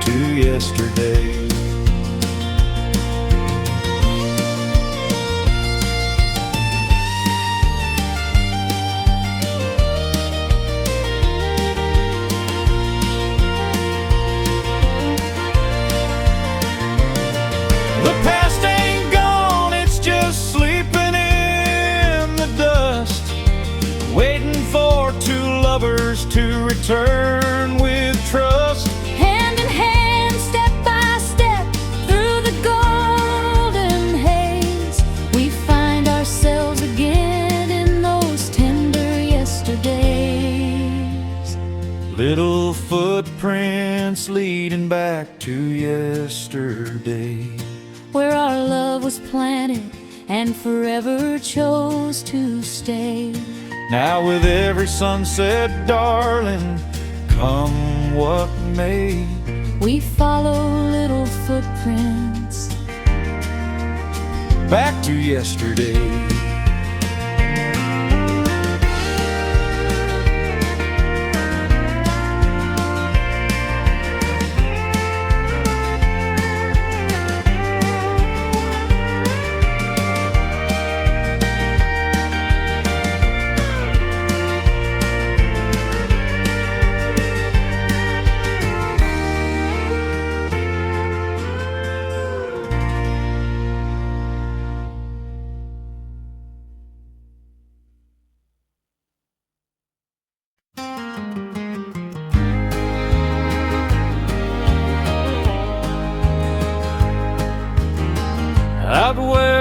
to yesterday. The past ain't gone, it's just sleeping in the dust, waiting for two lovers to return with trust.
Hand in hand, step by step, through the golden haze, we find ourselves again in those tender yesterdays.
Little footprints leading back to yesterday,
Where our love was planted and forever chose to stay.
now with every sunset, darling, come what may,
We follow little footprints
back to yesterday.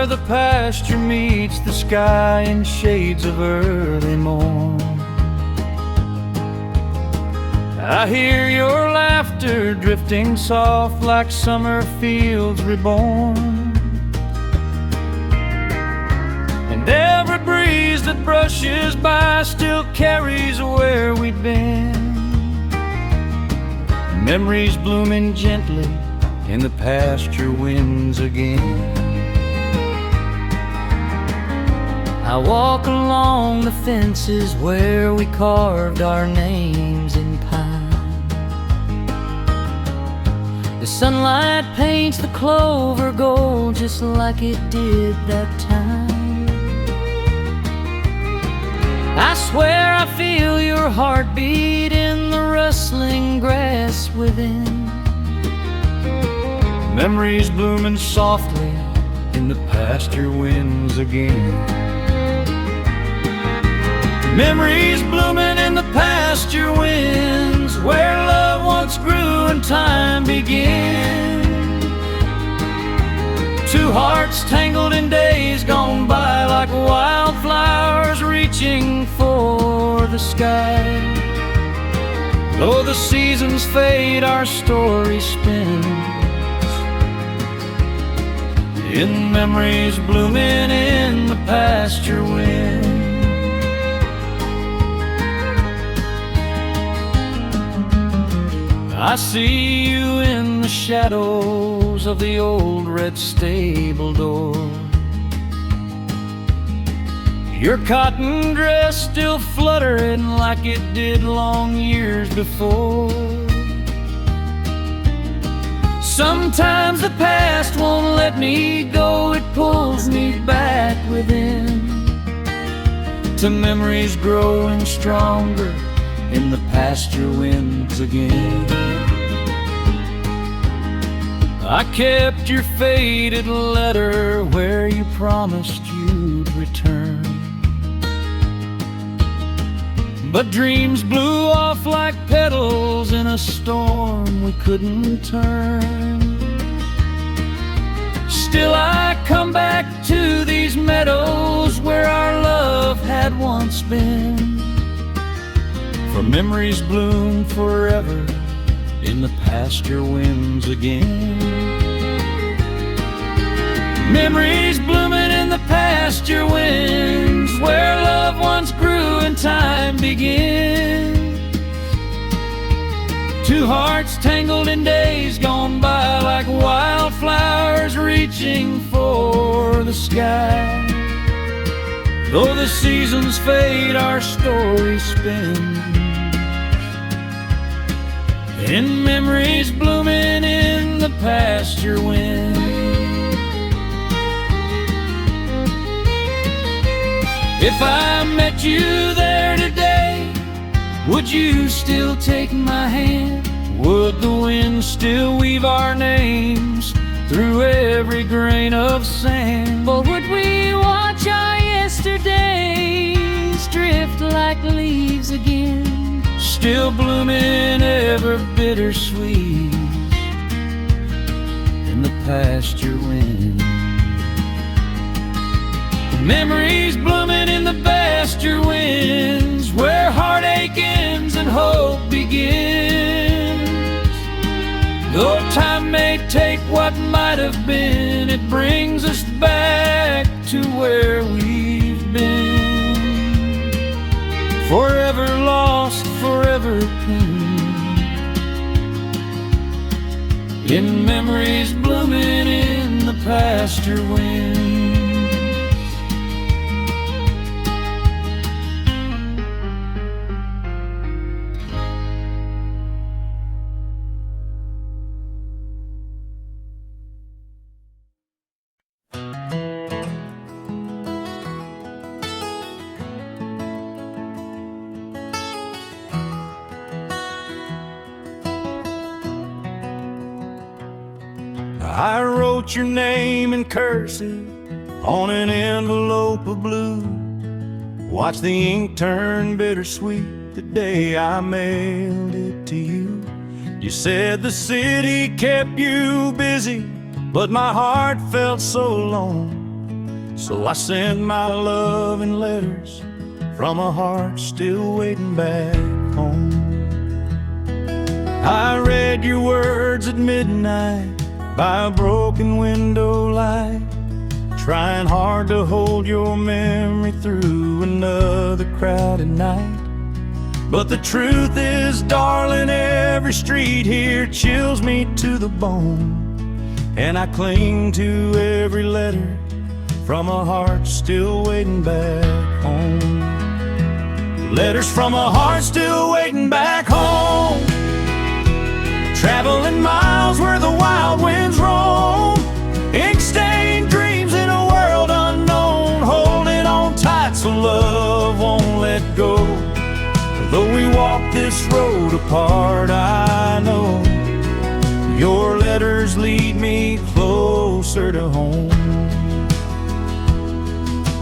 where the pasture meets the sky in shades of early morn. I hear your laughter drifting soft like summer fields reborn. And every breeze that brushes by still carries where we've been. Memories blooming gently in the pasture winds again. I walk along the fences where we carved our names in pine. The sunlight paints the clover gold just like it did that time. I swear I feel your heartbeat in the rustling grass within. Memories blooming softly in the pasture winds again. Memories blooming in the pasture winds, where love once grew and time began. Two hearts tangled in days gone by, like wildflowers reaching for the sky. Though the seasons fade, our story spins in memories blooming in the pasture wind. I see you in the shadows of the old red stable door. Your cotton dress still fluttering like it did long years before. Sometimes the past won't let me go, it pulls me back within, to memories growing stronger in the pasture winds again. I kept your faded letter where you promised you'd return, but dreams blew off like petals in a storm we couldn't turn. Still I come back to these meadows where our love had once been, for memories bloom forever in the pasture winds again. Memories blooming in the pasture winds, where love once grew and time begins. Two hearts tangled in days gone by, like wildflowers reaching for the sky. Though the seasons fade, our story spins in memories blooming in the pasture wind. If I met you there today, would you still take my hand? Would the wind still weave our names through every grain of sand? Or would we watch our yesterdays drift like leaves again, still blooming ever bittersweet in the pasture wind? Memories blooming in the pasture winds, where heartache ends and hope begins. Though time may take what might have been, it brings us back to where we've been. Forever lost, forever pinned in memories blooming in the pasture wind. I wrote your name in cursive on an envelope of blue. Watched the ink turn bittersweet the day I mailed it to you. You said the city kept you busy, but my heart felt so alone So I send my love in letters from a heart still waiting back home. I read your words at midnight by a broken window light, trying hard to hold your memory through another crowded night. But the truth is, darling, every street here chills me to the bone, and I cling to every letter from a heart still waiting back home. Letters from a heart still waiting back home, traveling miles where the wild winds roam, ink-stained dreams in a world unknown, holding on tight so love won't let go. Though we walk this road apart, I know your letters lead me closer to home.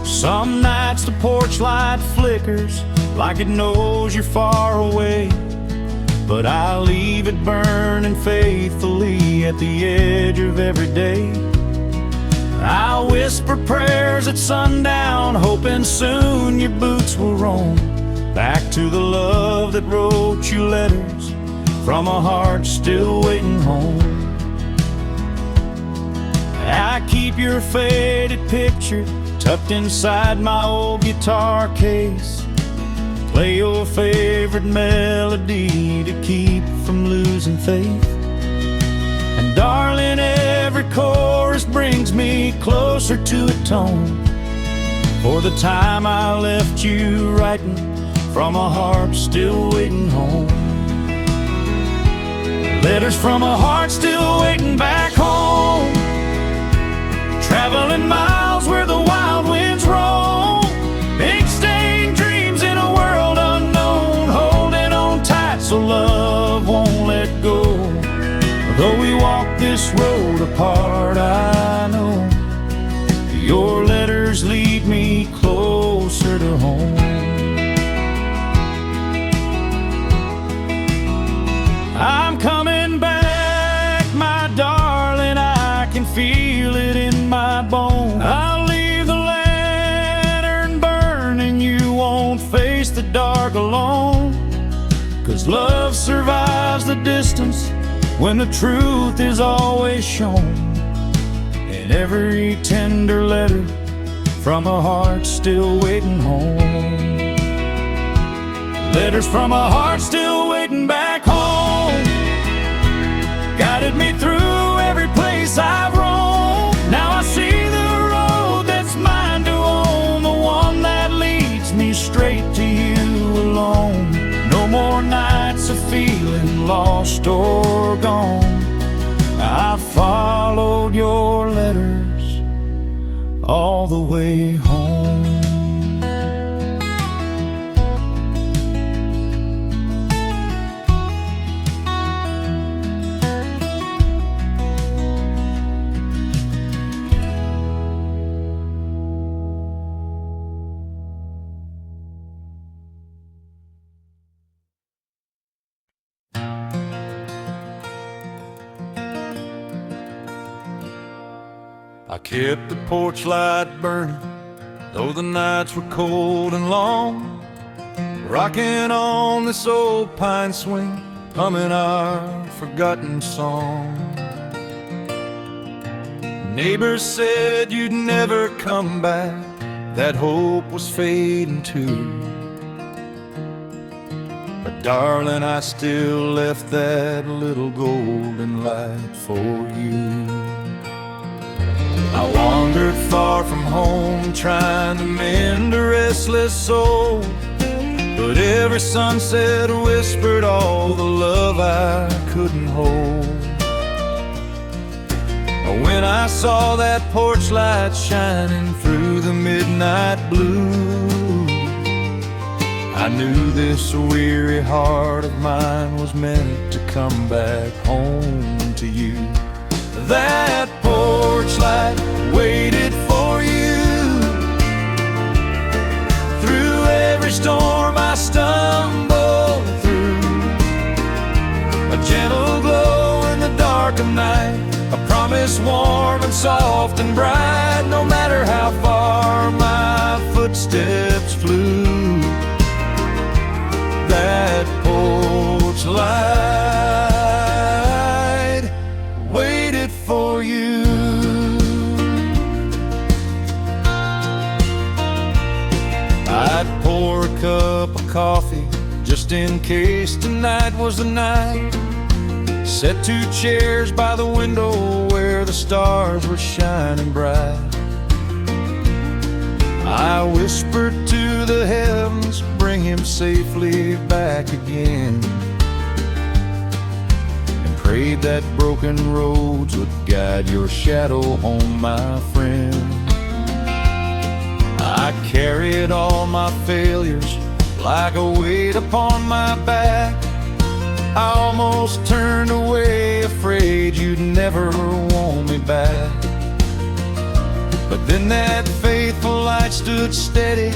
Some nights the porch light flickers like it knows you're far away, but I leave it burning faithfully at the edge of every day. I whisper prayers at sundown, hoping soon your boots will roam back to the love that wrote you letters from a heart still waiting home. I keep your faded picture tucked inside my old guitar case, play your favorite melody to keep from losing faith. And darling, every chorus brings me closer to a tone for the time I left you writing from a heart still waiting home. Letters from a heart still waiting back home, traveling miles where the wild winds roam, ink-stained dreams in a world unknown, holding on tight so love won't let go. Though we walk this road apart, I know your letters lead me closer to home. I'm coming back, my darling, I can feel it in my bones. I'll leave the lantern burning, you won't face the dark alone, 'cause love survives the distance when the truth is always shown in every tender letter from a heart still waiting home. Letters from a heart still waiting back home, guided me through every place I've roamed. Now I see the road that's mine to own, the one that leads me straight to you alone. No more nights of feeling lost or gone. I followed your letters all the way home. I kept the porch light burning, though the nights were cold and long, rocking on this old pine swing, humming our forgotten song. Neighbors said you'd never come back, that hope was fading too. But darling, I still left that little golden light for you. I wandered far from home, trying to mend a restless soul, but every sunset whispered all the love I couldn't hold. When I saw that porch light shining through the midnight blue, I knew this weary heart of mine was meant to come back home to you. That porch light waited for you through every storm I stumbled through. A gentle glow in the dark of night, A promise warm and soft and bright, no matter how far my footsteps flew. That porch light waited for you. I'd pour a cup of coffee just in case tonight was the night. Set 2 chairs by the window where the stars were shining bright. I whispered to the heavens, bring him safely back again, and prayed that broken roads would guide your shadow home, my friend. I carried all my failures like a weight upon my back. I almost turned away, afraid you'd never want me back. But then that faithful light stood steady,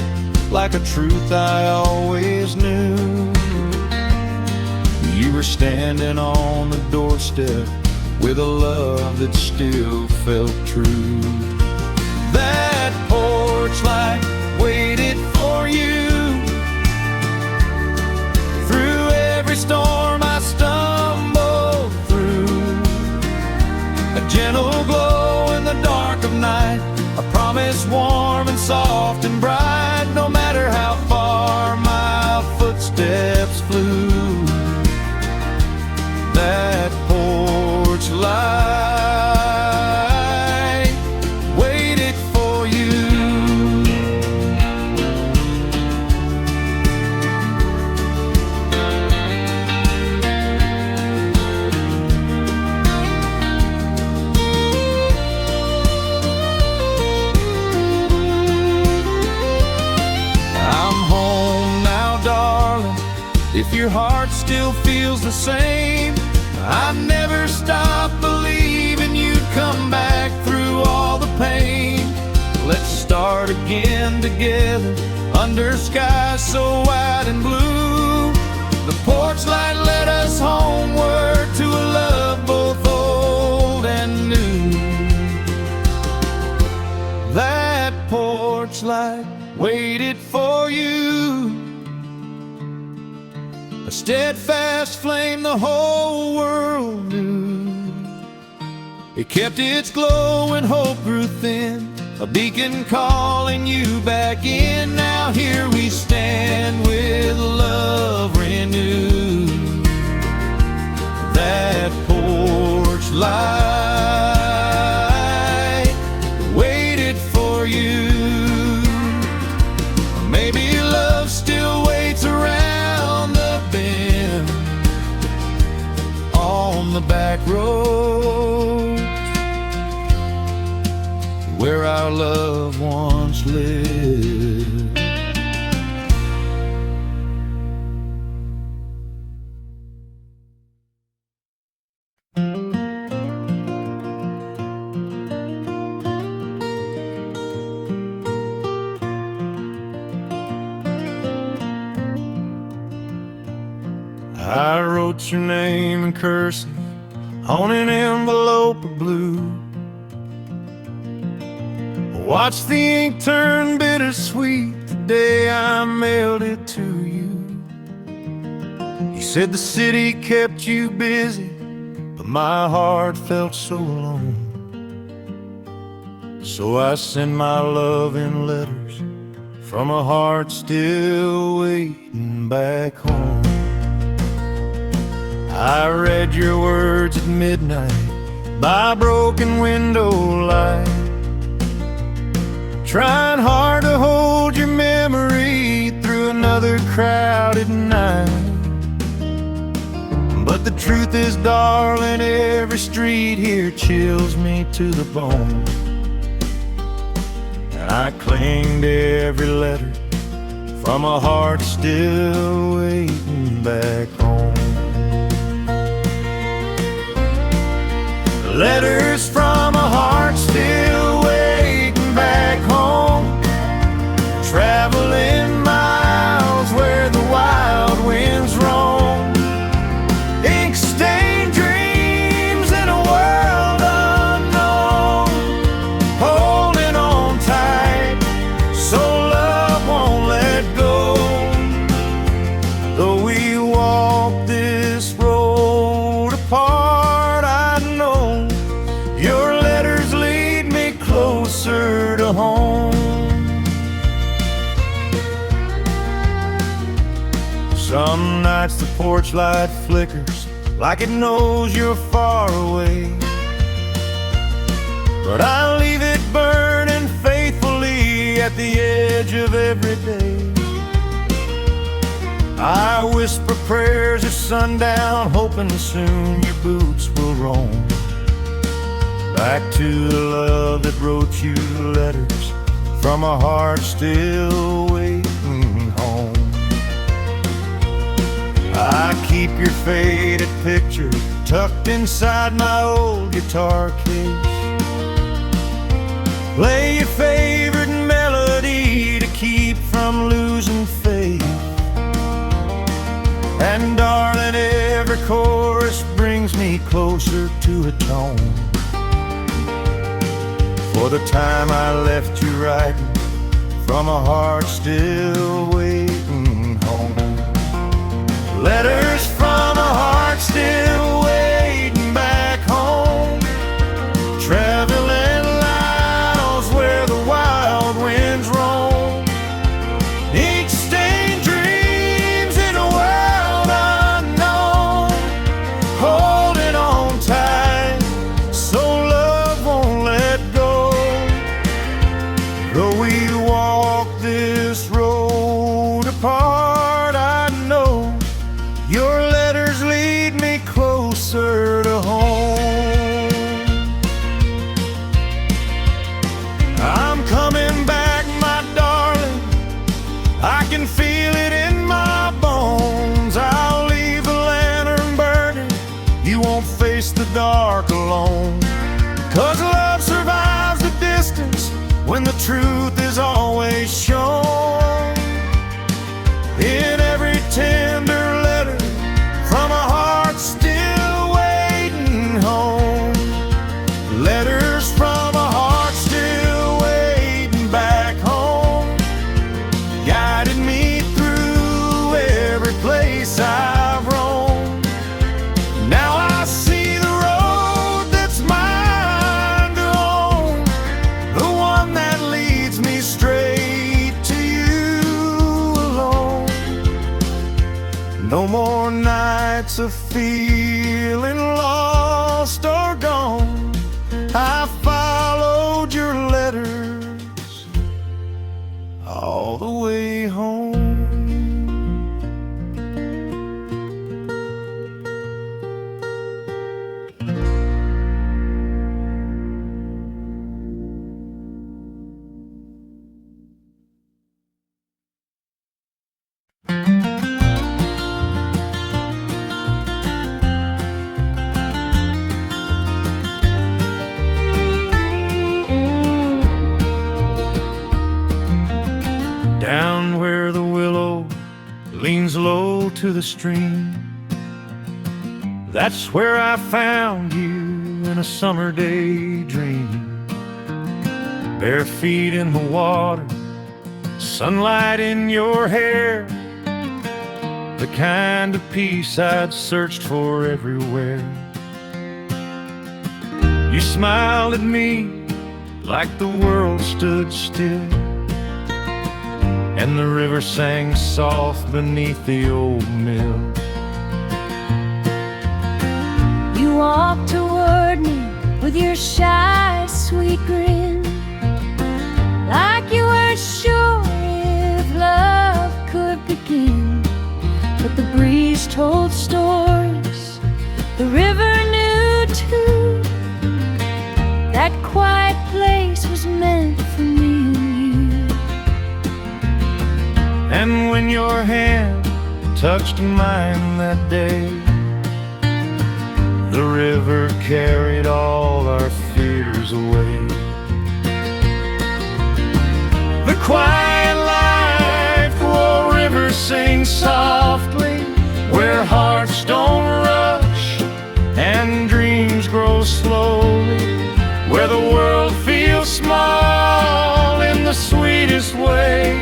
like a truth I always knew. You were standing on the doorstep with a love that still felt true. That porch light waited for you. Through every storm I stumbled through, a gentle glow in the dark of night, a promise warm and soft and bright, no matter how far my footsteps flew. That porch light waited for you. If your heart still feels the same, I never stopped believing you'd come back through all the pain. Let's start again together under skies so wide and blue. The porch light led us homeward to a love both old and new. That porch light waited for you. A steadfast flame the whole world knew. It kept its glow when hope grew thin, a beacon calling you back in. Now here we stand with love renewed. That porch light waited for you. Maybe love still waits around the bend on the back road where our love once lived. I wrote your name in cursive on an envelope of blue. Watched the ink turn bittersweet the day I mailed it to you. You said the city kept you busy, but my heart felt so alone. So I send my love in letters from a heart still waiting back home. I read your words at midnight by a broken window light, trying hard to hold your memory through another crowded night. But the truth is, darling, every street here chills me to the bone. And I cling to every letter from a heart still waiting back home. Letters from a heart still waiting back home, traveling miles where the wild winds roam. Ink-stained dreams in a world Some nights the porch light flickers like it knows you're far away, but I leave it burning faithfully at the edge of every day. I whisper prayers at sundown, hoping soon your boots will roam back to the love that wrote you letters from a heart still waiting home. I keep your faded picture tucked inside my old guitar case. Play your favorite melody to keep from losing faith. And darling, every chorus brings me closer to a tone for the time I left you writing from a heart still waiting home. Letters from a heart still waiting back home, traveling miles where the wild winds roam. Ink stained dreams in a world unknown, holding on tight so love won't let go. Though we walk this road apart, I know your letters lead me closer to home. I'm coming back, my darling, I can feel it in my bones. I'll leave the lantern burning, you won't face the dark alone. 'Cause love survives the distance when the truth is always shown. In every tender letter from a heart still waiting home. Letters from a heart still waiting back home, guided me through every place I've roamed. Now I see the road that's mine to own, the one that leads me straight to you alone. No more nights of feeling lost or gone. I followed your letters all the way home. Down where the willow leans low to the stream, that's where I found you in a summer day dream. Bare feet in the water, sunlight in your hair, the kind of peace I'd searched for everywhere. You smiled at me like the world stood still, and the river sang soft beneath the old mill.
You walked toward me with your shy, sweet grin, like you weren't sure if love could begin. But the breeze told stories, the river knew too, that quiet place was meant for me and you.
And when your hand touched mine that day, the river carried all our fears away. The quiet life, oh, river sings softly, where hearts don't rush and dreams grow slowly, where the world feels small in the sweetest way,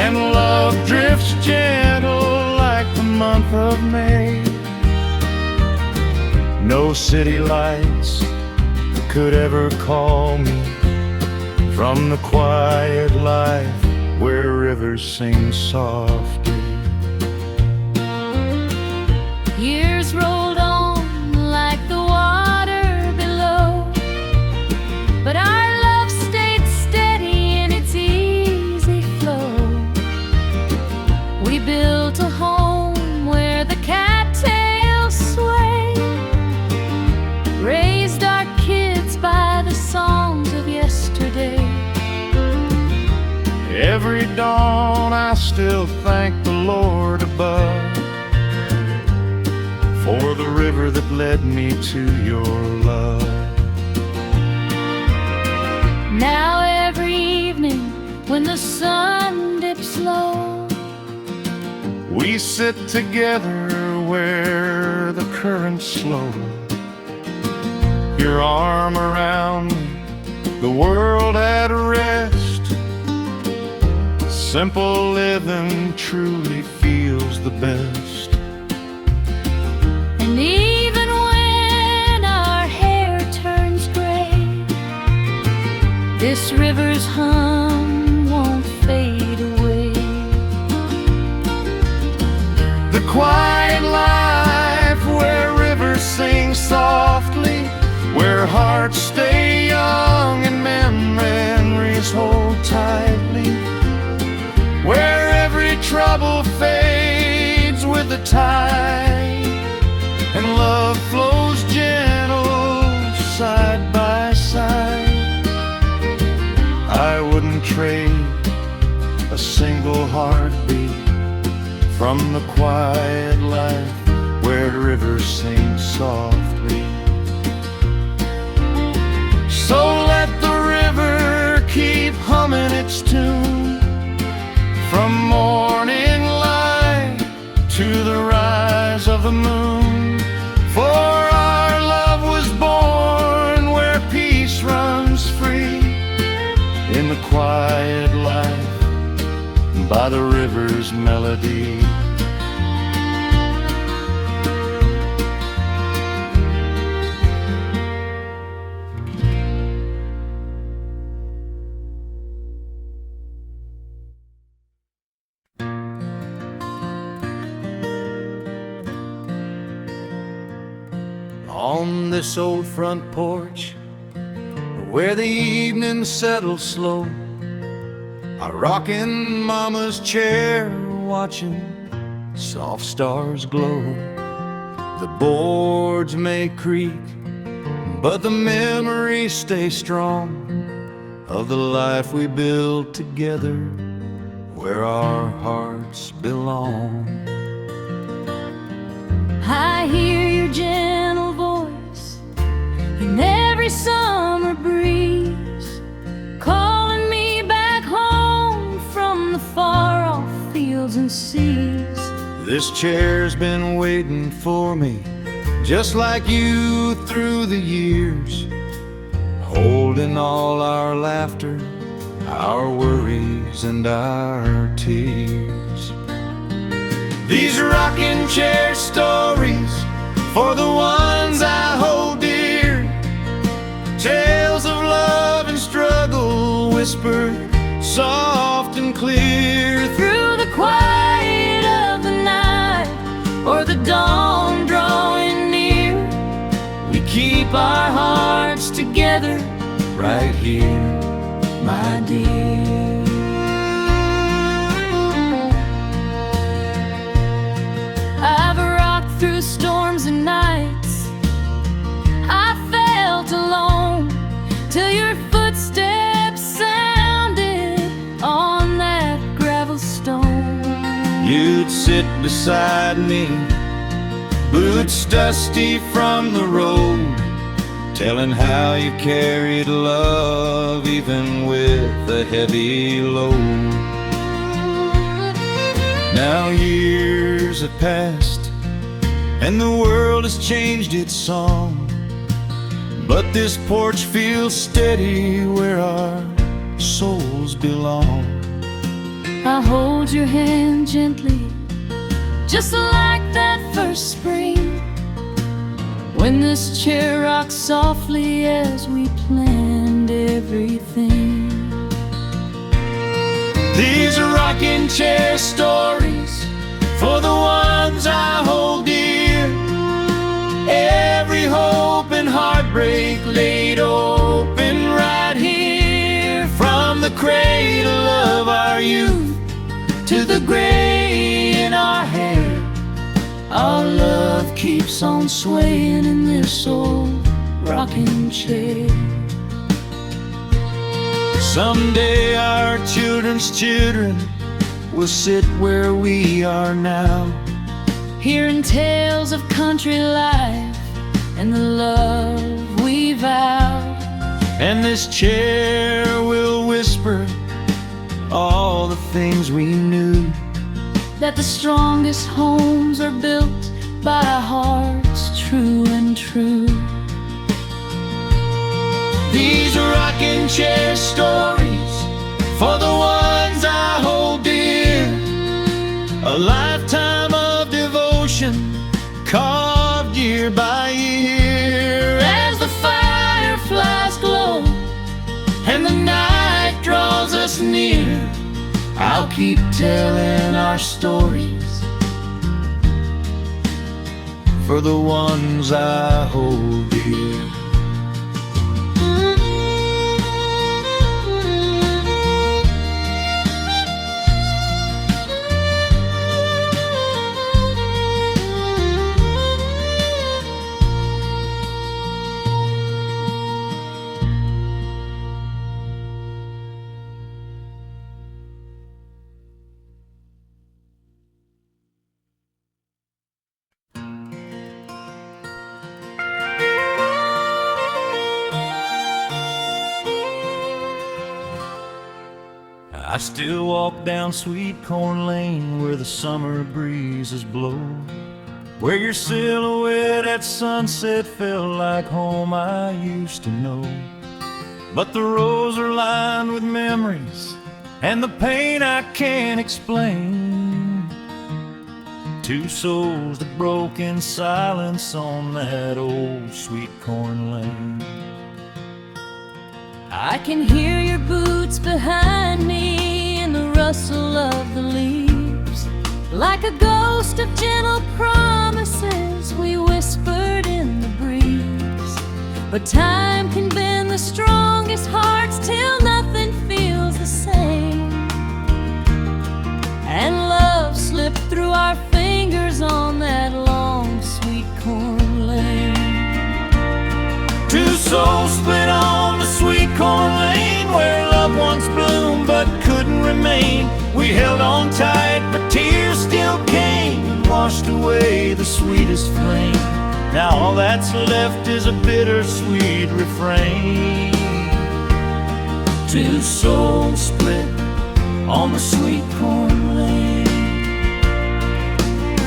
and love drifts gentle like the month of May. No city lights could ever call me from the quiet life where rivers sing softly.
dawn, I still thank the Lord above for the river that led me to your love.
Now every evening when the sun dips low,
we sit together where the currents slow. Your arm around me, the world at rest. Simple living truly feels the best.
and even when our hair turns gray, this river's hum won't fade away.
The quiet life where rivers sing softly, where hearts stay young and memories hold tightly, where every trouble fades with the tide, and love flows gentle side by side. I wouldn't trade a single heartbeat from the quiet life where rivers sing softly. So let the river keep humming its tune, from morning light to the rise of the moon. For our love was born where peace runs free, in the quiet life by the river's melody. On this old front porch, where the evening settles slow, I rock in Mama's chair, watching soft stars glow. The boards may creak, but the memories stay strong of the life we built together, where our hearts belong.
I hear your gentle voice in every summer breeze, calling me back home from the far-off fields and seas.
This chair's been waiting for me, just like you through the years, holding all our laughter, our worries, and our tears. These rocking chair stories for the ones I hold dear, tales of love and struggle whispered soft and clear
Through the quiet of the night or the dawn drawing near,
we keep our hearts together right here, my dear.
I've rocked through storms and nights, I felt alone, till your footsteps sounded on that gravel stone.
You'd sit beside me, boots dusty from the road, telling how you carried love even with a heavy load. Now years have passed and the world has changed its song, but this porch feels steady where our souls belong.
I hold your hand gently, just like that first spring, when this chair rocked softly as we planned everything.
These are rocking chair stories for the ones I hold dear, every hope and heartbreak laid open right here, from the cradle of our youth to the gray in our hair. Our love keeps on swaying in this old rocking chair.
Someday our children's children will sit where we are now,
hearing tales of country life and the love we vowed.
and this chair will whisper all the things we knew,
That the strongest homes are built by hearts true and true.
these rocking chair stories for the ones I hold dear, a lifetime of devotion carved year by year.
As the fireflies glow
And the night draws us near, I'll keep telling our stories for the ones I hold dear. I still walk down Sweet Corn Lane where the summer breezes blow, where your silhouette at sunset felt like home I used to know. But the roads are lined with memories and the pain I can't explain. Two souls that broke in silence on that old Sweet Corn Lane.
I can hear your boots behind me and the rustle of the leaves, like a ghost of gentle promises we whispered in the breeze. But time can bend the strongest hearts till nothing feels the same, and love slipped through our fingers on that long Sweet Corn Lane.
Two souls split on the Sweet Corn Lane, where loved ones bloomed but couldn't remain. We held on tight, but tears still came and washed away the sweetest flame. Now all that's left is a bittersweet refrain. Two souls split on the Sweet Corn Lane.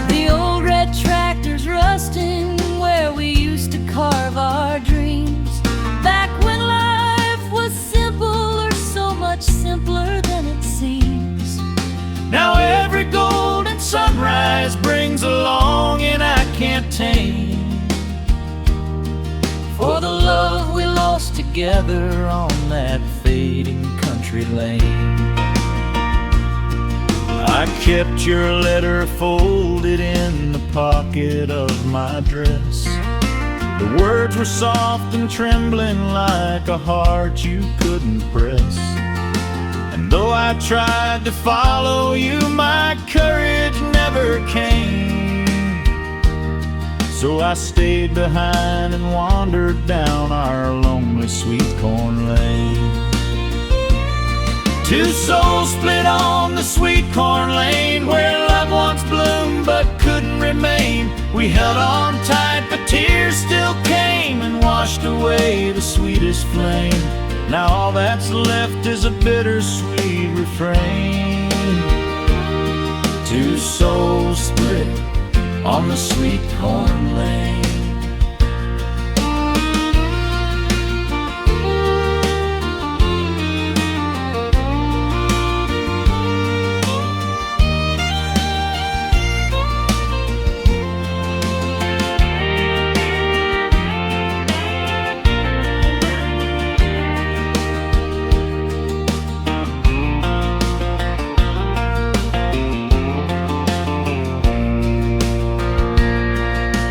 The old red tractor's rusting where we used to carve our dreams, back when life was simple, or so much simpler than it seems.
Now every golden sunrise brings a longing I can't tame for the love we lost together on that fading country lane. I kept your letter folded in the pocket of my dress. The words were soft and trembling like a heart you couldn't press. And though I tried to follow you, my courage never came. So I stayed behind and wandered down our lonely Sweet Corn Lane. Two souls split on the Sweet Corn Lane, where loved ones bloomed but couldn't remain. We held on tight, but tears still came and washed away the sweetest flame. Now all that's left is a bittersweet refrain. Two souls split on the Sweet Corn Lane.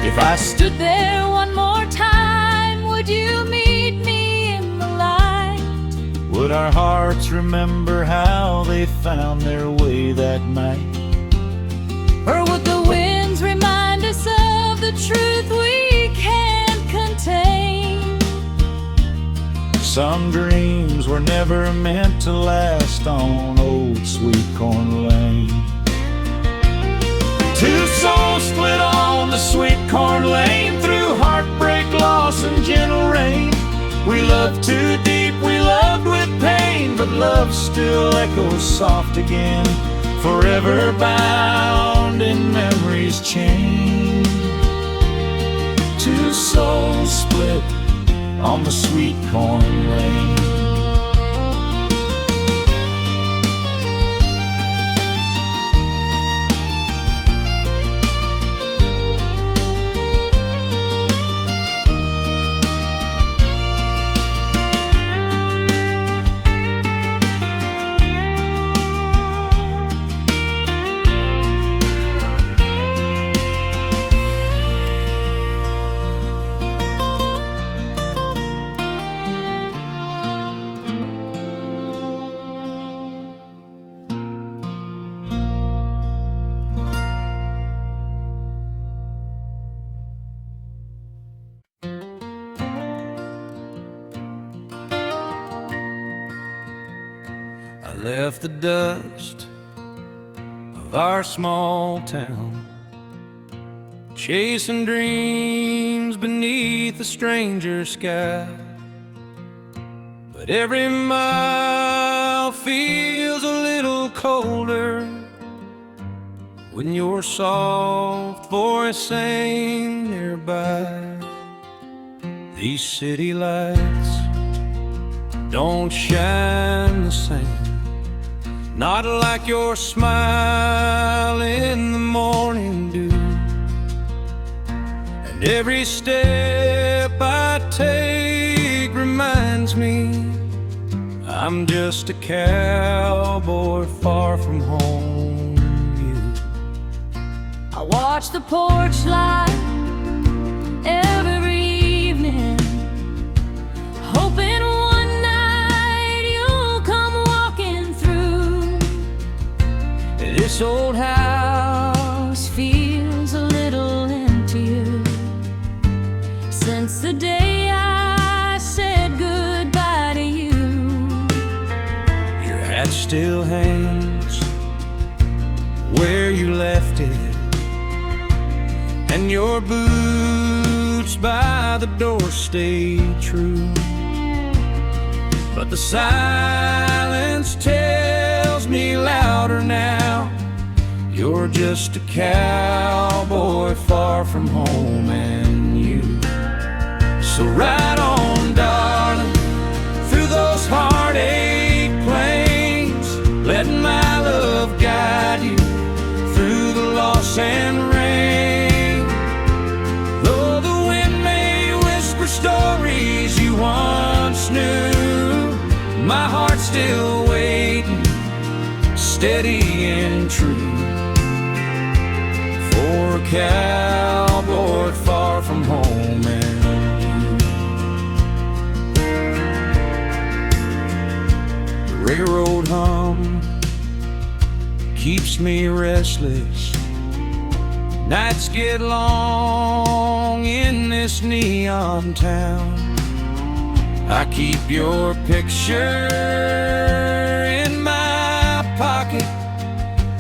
If I
Stood there one more time, would you meet me in the light?
would our hearts remember how they found their way that night?
Or would the winds remind us of the truth we can't contain?
Some dreams were never meant to last on old Sweet Corn Lane. Two souls split on the Sweet Corn Lane, through heartbreak, loss, and gentle rain. We loved too deep, we loved with pain, but love still echoes soft again, forever bound in memory's chain. Two souls split on the Sweet Corn Lane. I left the dust of our small town, chasing dreams beneath a stranger sky. But every mile feels a little colder when your soft voice sang nearby. These city lights don't shine the same, not like your smile in the morning dew. And every step I take reminds me I'm just a cowboy far from home.
I watch the porch light every evening, hoping one night you'll come walking through.
This old house
Feels a little emptier since the day I said goodbye to you.
Your hat still hangs where you left it, and your boots by the door stay true. But the silence tells me louder now, you're just a cowboy far from home and you. So ride on, darling, through those heartache plains. Let my love guide you through the loss and rain. Though the wind may whisper stories you once knew, my heart's still waiting, steady and true, for a cowboy far from home and you. The railroad hum keeps me restless. Nights get long in this neon town. I keep your picture in my pocket.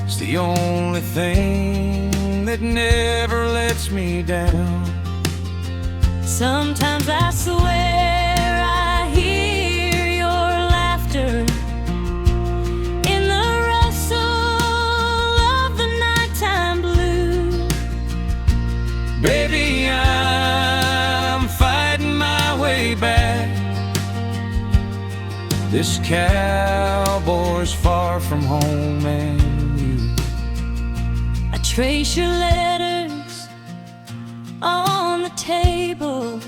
It's the only thing that never lets me down.
Sometimes I swear I hear your laughter in the rustle of the nighttime blue.
Baby, I'm fighting my way back. This cowboy's far from home and you.
I trace your letters on the table,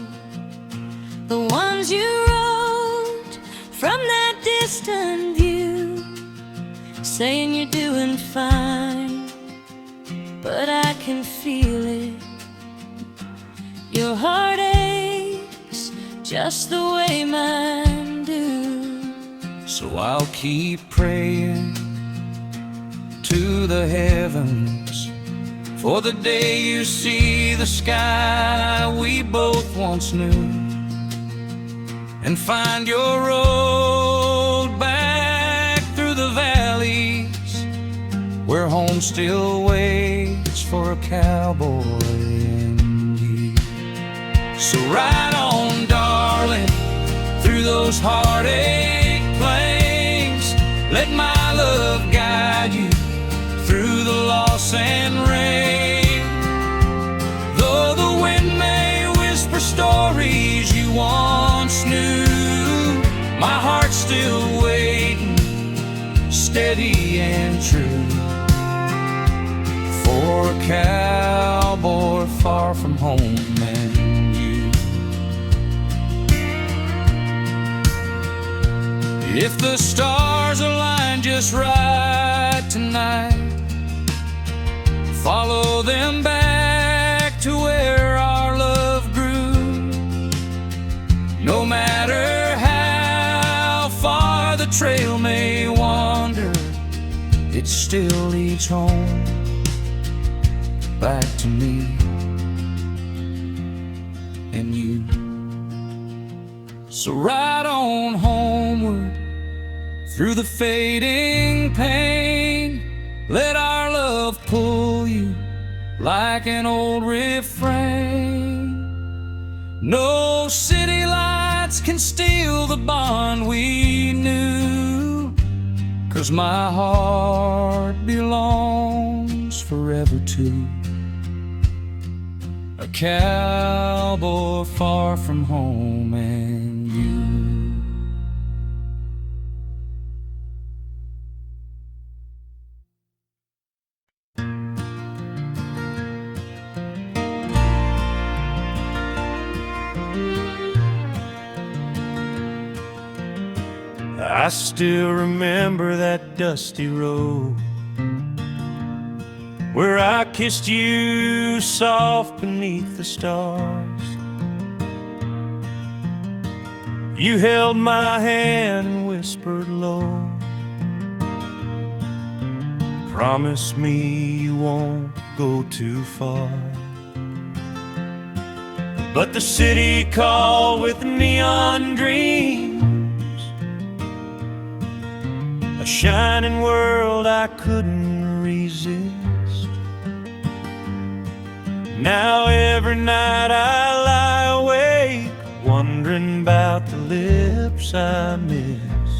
the ones you wrote from that distant view, saying you're doing fine, but I can feel it. Your heart aches just the way mine do.
So I'll keep praying to the heavens for the day you see the sky we both once knew, and find your road back through the valleys where home still waits for a cowboy in you. So ride on, darling, through those heartache plains. Let my love guide you through the loss and rain. Though the wind may whisper stories you once knew, my heart's still waiting, steady and true, for a cowboy far from home and you. If the stars align just right tonight, follow them back to where our love grew. No matter how far the trail may wander, it still leads home, back to me and you. So ride on homeward through the fading pain. Let our love pull you like an old refrain. No city lights can steal the bond we knew, 'cause my heart belongs forever to a cowboy far from home and you.
I still remember that dusty road where I kissed you soft beneath the stars. You held my hand and whispered low, promise me you won't go too far. But the city called with neon dreams, a shining world I couldn't resist. Now every night I lie awake, wondering about the lips I miss.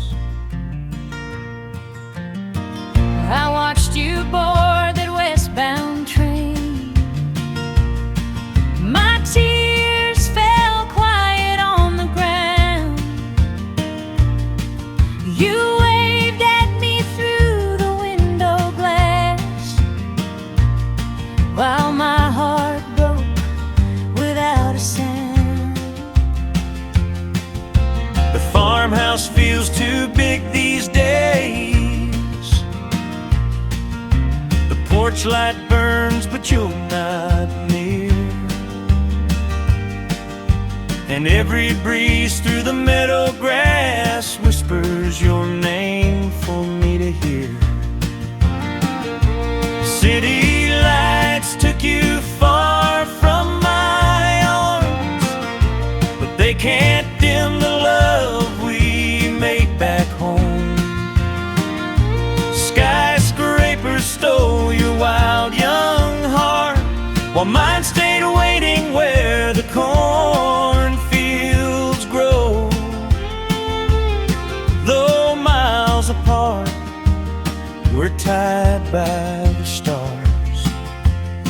I watched you board that westbound train. My tears fell quiet on the ground. You waved at me through the window glass, while my heart broke without a sound.
The farmhouse feels too big these days. The porch light burns, but you're not near. And every breeze through the meadow grass whispers your name for me to hear. City lights took you far from my arms, but they can't dim the love we made back home. Skyscrapers stole your wild young heart, while mine stayed waiting where the cornfields grow. Though miles apart, we're tied by the stars.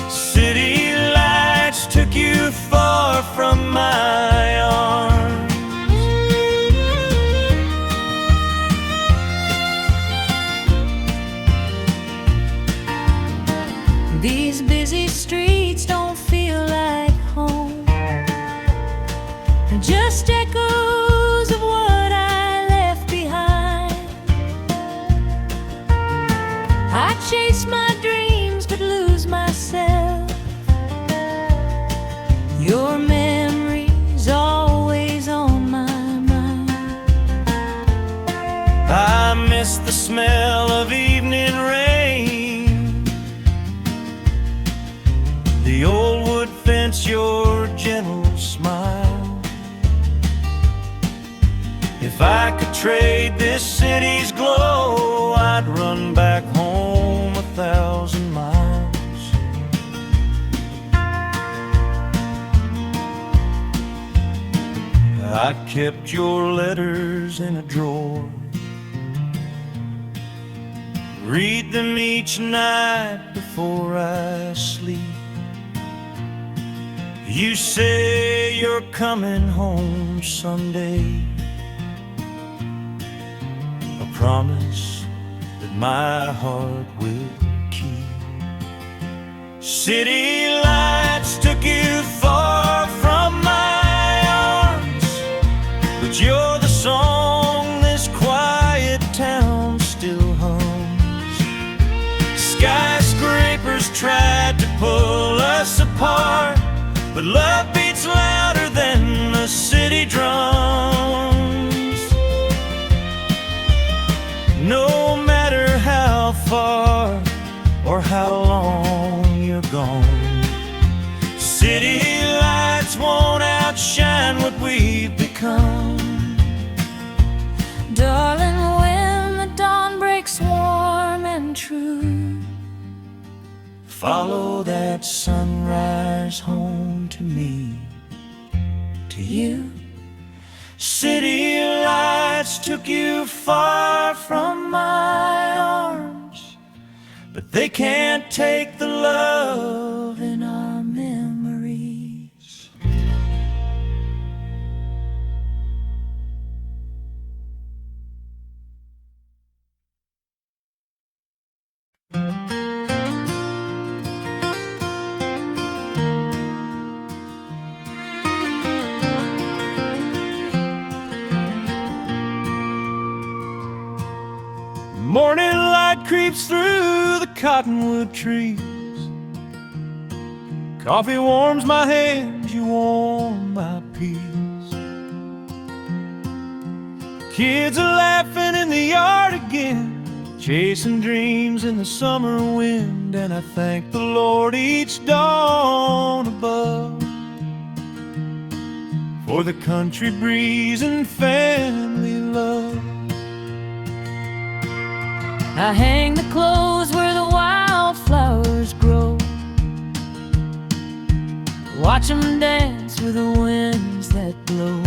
City lights took you far from my arms.
These busy streets don't feel like home, just echoes of what I left behind. I chase my dreams but lose myself. Your memory's always on my mind.
I miss the smell of evening rain, the old wood fence, your gentle smile.
If I could trade this city's glow, I'd run back home 1,000 miles. I kept your letters in a drawer, read them each night before I sleep. You say you're coming home someday, a promise that my heart will keep. City lights took you far from my arms, but you're the song this quiet town still hums. Skyscrapers tried to pull us apart, but love beats louder than the city drums. No matter how far or how long you're gone, city lights won't outshine what we've become.
Darling, when the dawn breaks warm and true,
follow that sunrise home to me, to you. City lights took you far from my arms, but they can't take the love in our memories. Morning light creeps through the cottonwood trees. Coffee warms my hands, you warm my peace. Kids are laughing in the yard again, chasing dreams in the summer wind. And I thank the Lord each dawn above for the country breeze and family love.
I hang the clothes where the wildflowers grow, watch them dance with the winds that blow.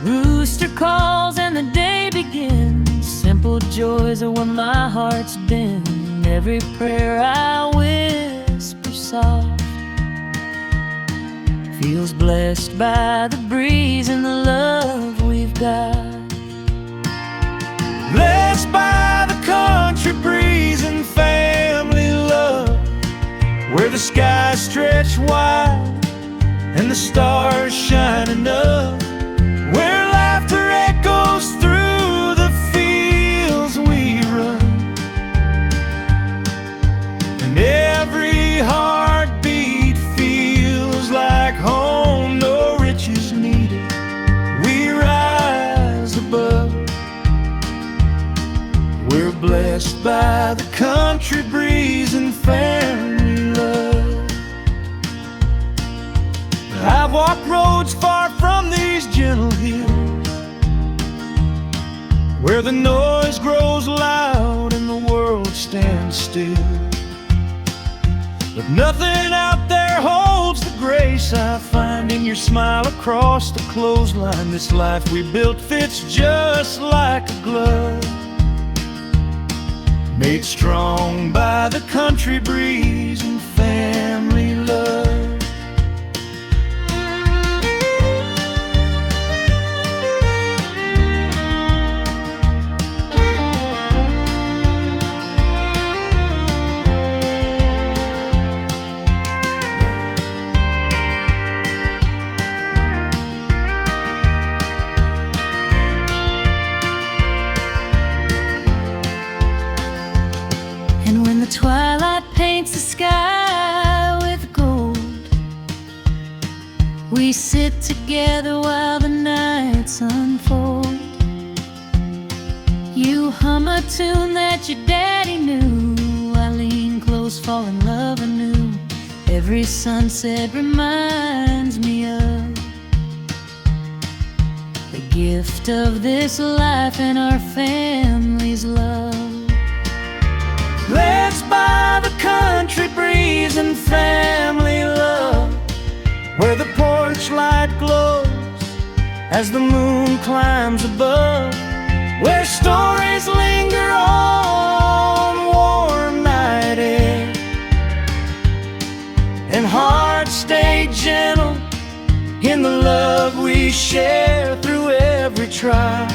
Rooster calls and the day begins. Simple joys are where my heart's been. Every prayer I whisper soft feels blessed by the breeze and the love we've got.
Blessed by the country breeze and family love, where the skies stretch wide and the stars shining up, where laughter echoes through the fields we run, and every heartbeat feels like home. No riches needed, we rise above. We're blessed by the country breeze and family love. I've walked roads far from these gentle hills, where the noise grows loud and the world stands still. But nothing out there holds the grace I find in your smile across the clothesline. This life we built fits just like a glove, made strong by the country breeze and family love.
the twilight paints the sky with gold. We sit together while the nights unfold. You hum a tune that your daddy knew. I lean close, fall in love anew. Every sunset reminds me of gift of this life and our family's love.
Let's buy the country breeze and family love, where the porch light glows as the moon climbs above, where stories linger on warm night air, and hearts stay gentle in the love we share. Through every trial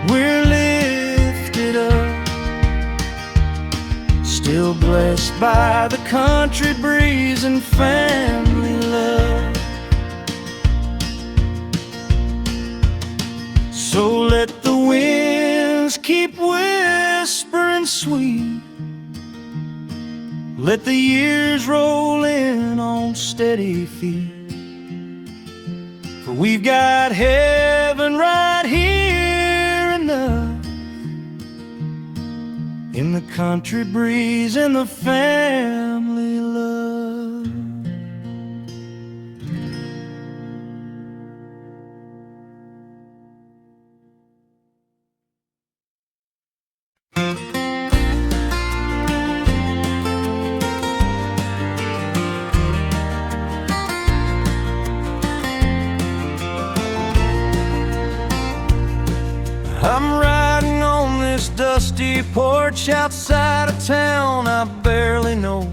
we're lifted up, still blessed by the country breeze and family love. So let the winds keep whispering sweet, let the years roll in on steady feet, for we've got heaven right here enough, in the country breeze and the family love. I'm riding on this dusty porch outside of town. I barely know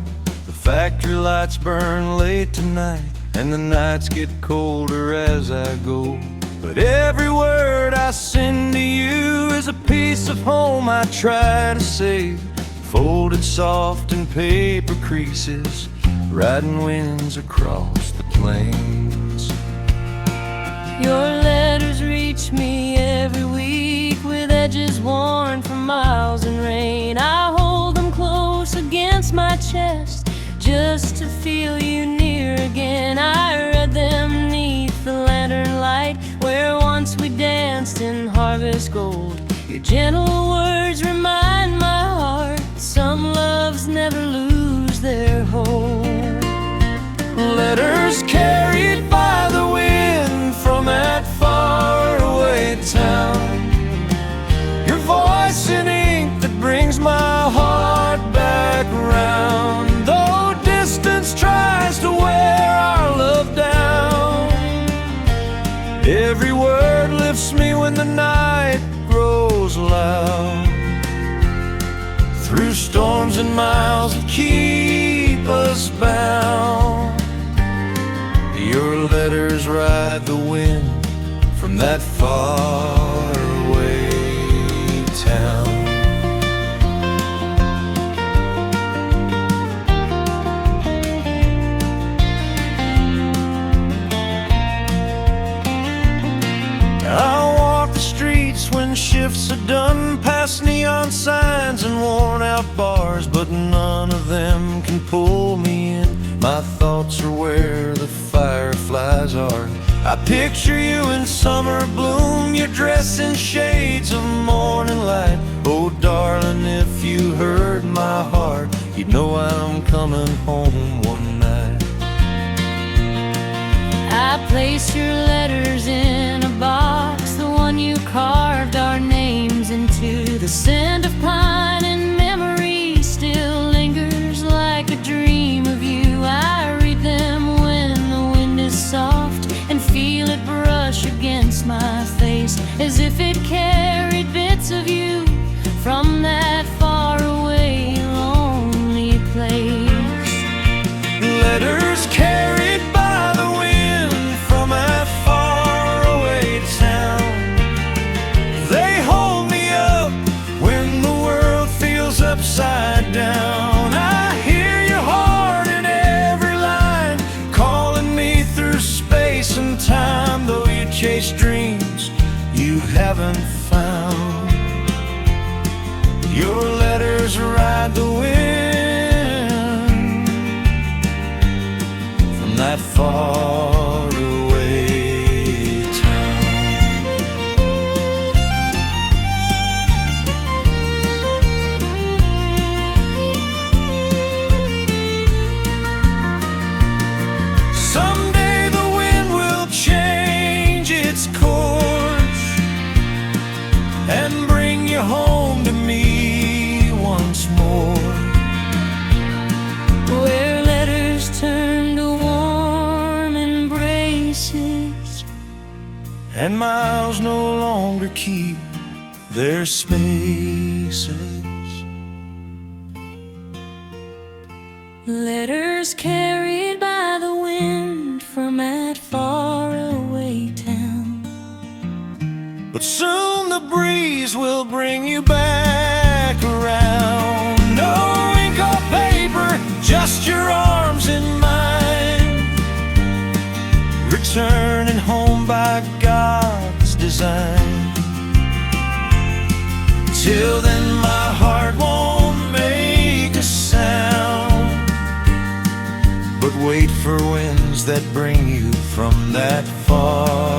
the factory lights burn late tonight, and the nights get colder as I go. But every word I send to you is a piece of home I try to save, folded soft in paper creases, riding winds across the plains.
Your letters reach me every week with edges worn from miles and rain. I hold them close against my chest just to feel you near again. I read them neath the lantern light where once we danced in harvest gold. Your gentle words remind my heart some loves never lose their hold.
Letters carried by the wind from that faraway town, your voice in ink that brings my heart back round. Though distance tries to wear our love down, every word lifts me when the night grows loud. Through storms and miles that keep us bound, your letters ride the wind from that far away town. I walk the streets when shifts are done, past neon signs and worn out bars, but none of them can pull me in. My thoughts are where the fireflies are. I picture you in summer bloom, your dress in shades of morning light. Oh darling, if you heard my heart, you'd know I'm coming home one night.
I placed your letters in a box, the one you carved our names into. The scent of pine and memory still lingers like a dream of you. I read them when the wind is soft and feel it brush against my face, as if it carried bits of you from that faraway, lonely place.
Letters carried by the wind from that faraway town, they hold me up when the world feels upside down. I hear your heart in every line, calling me through space and time. Though you chase dreams you haven't found, your letters ride the wind from that far away town. Someday the wind will change its course, and miles no longer keep their spaces.
Letters carried by the wind from that faraway town.
But soon the breeze will bring you back around. No ink or paper, just your arms in mine, returning home by God's design. Till then my heart won't make a sound, but wait for winds that bring you from that far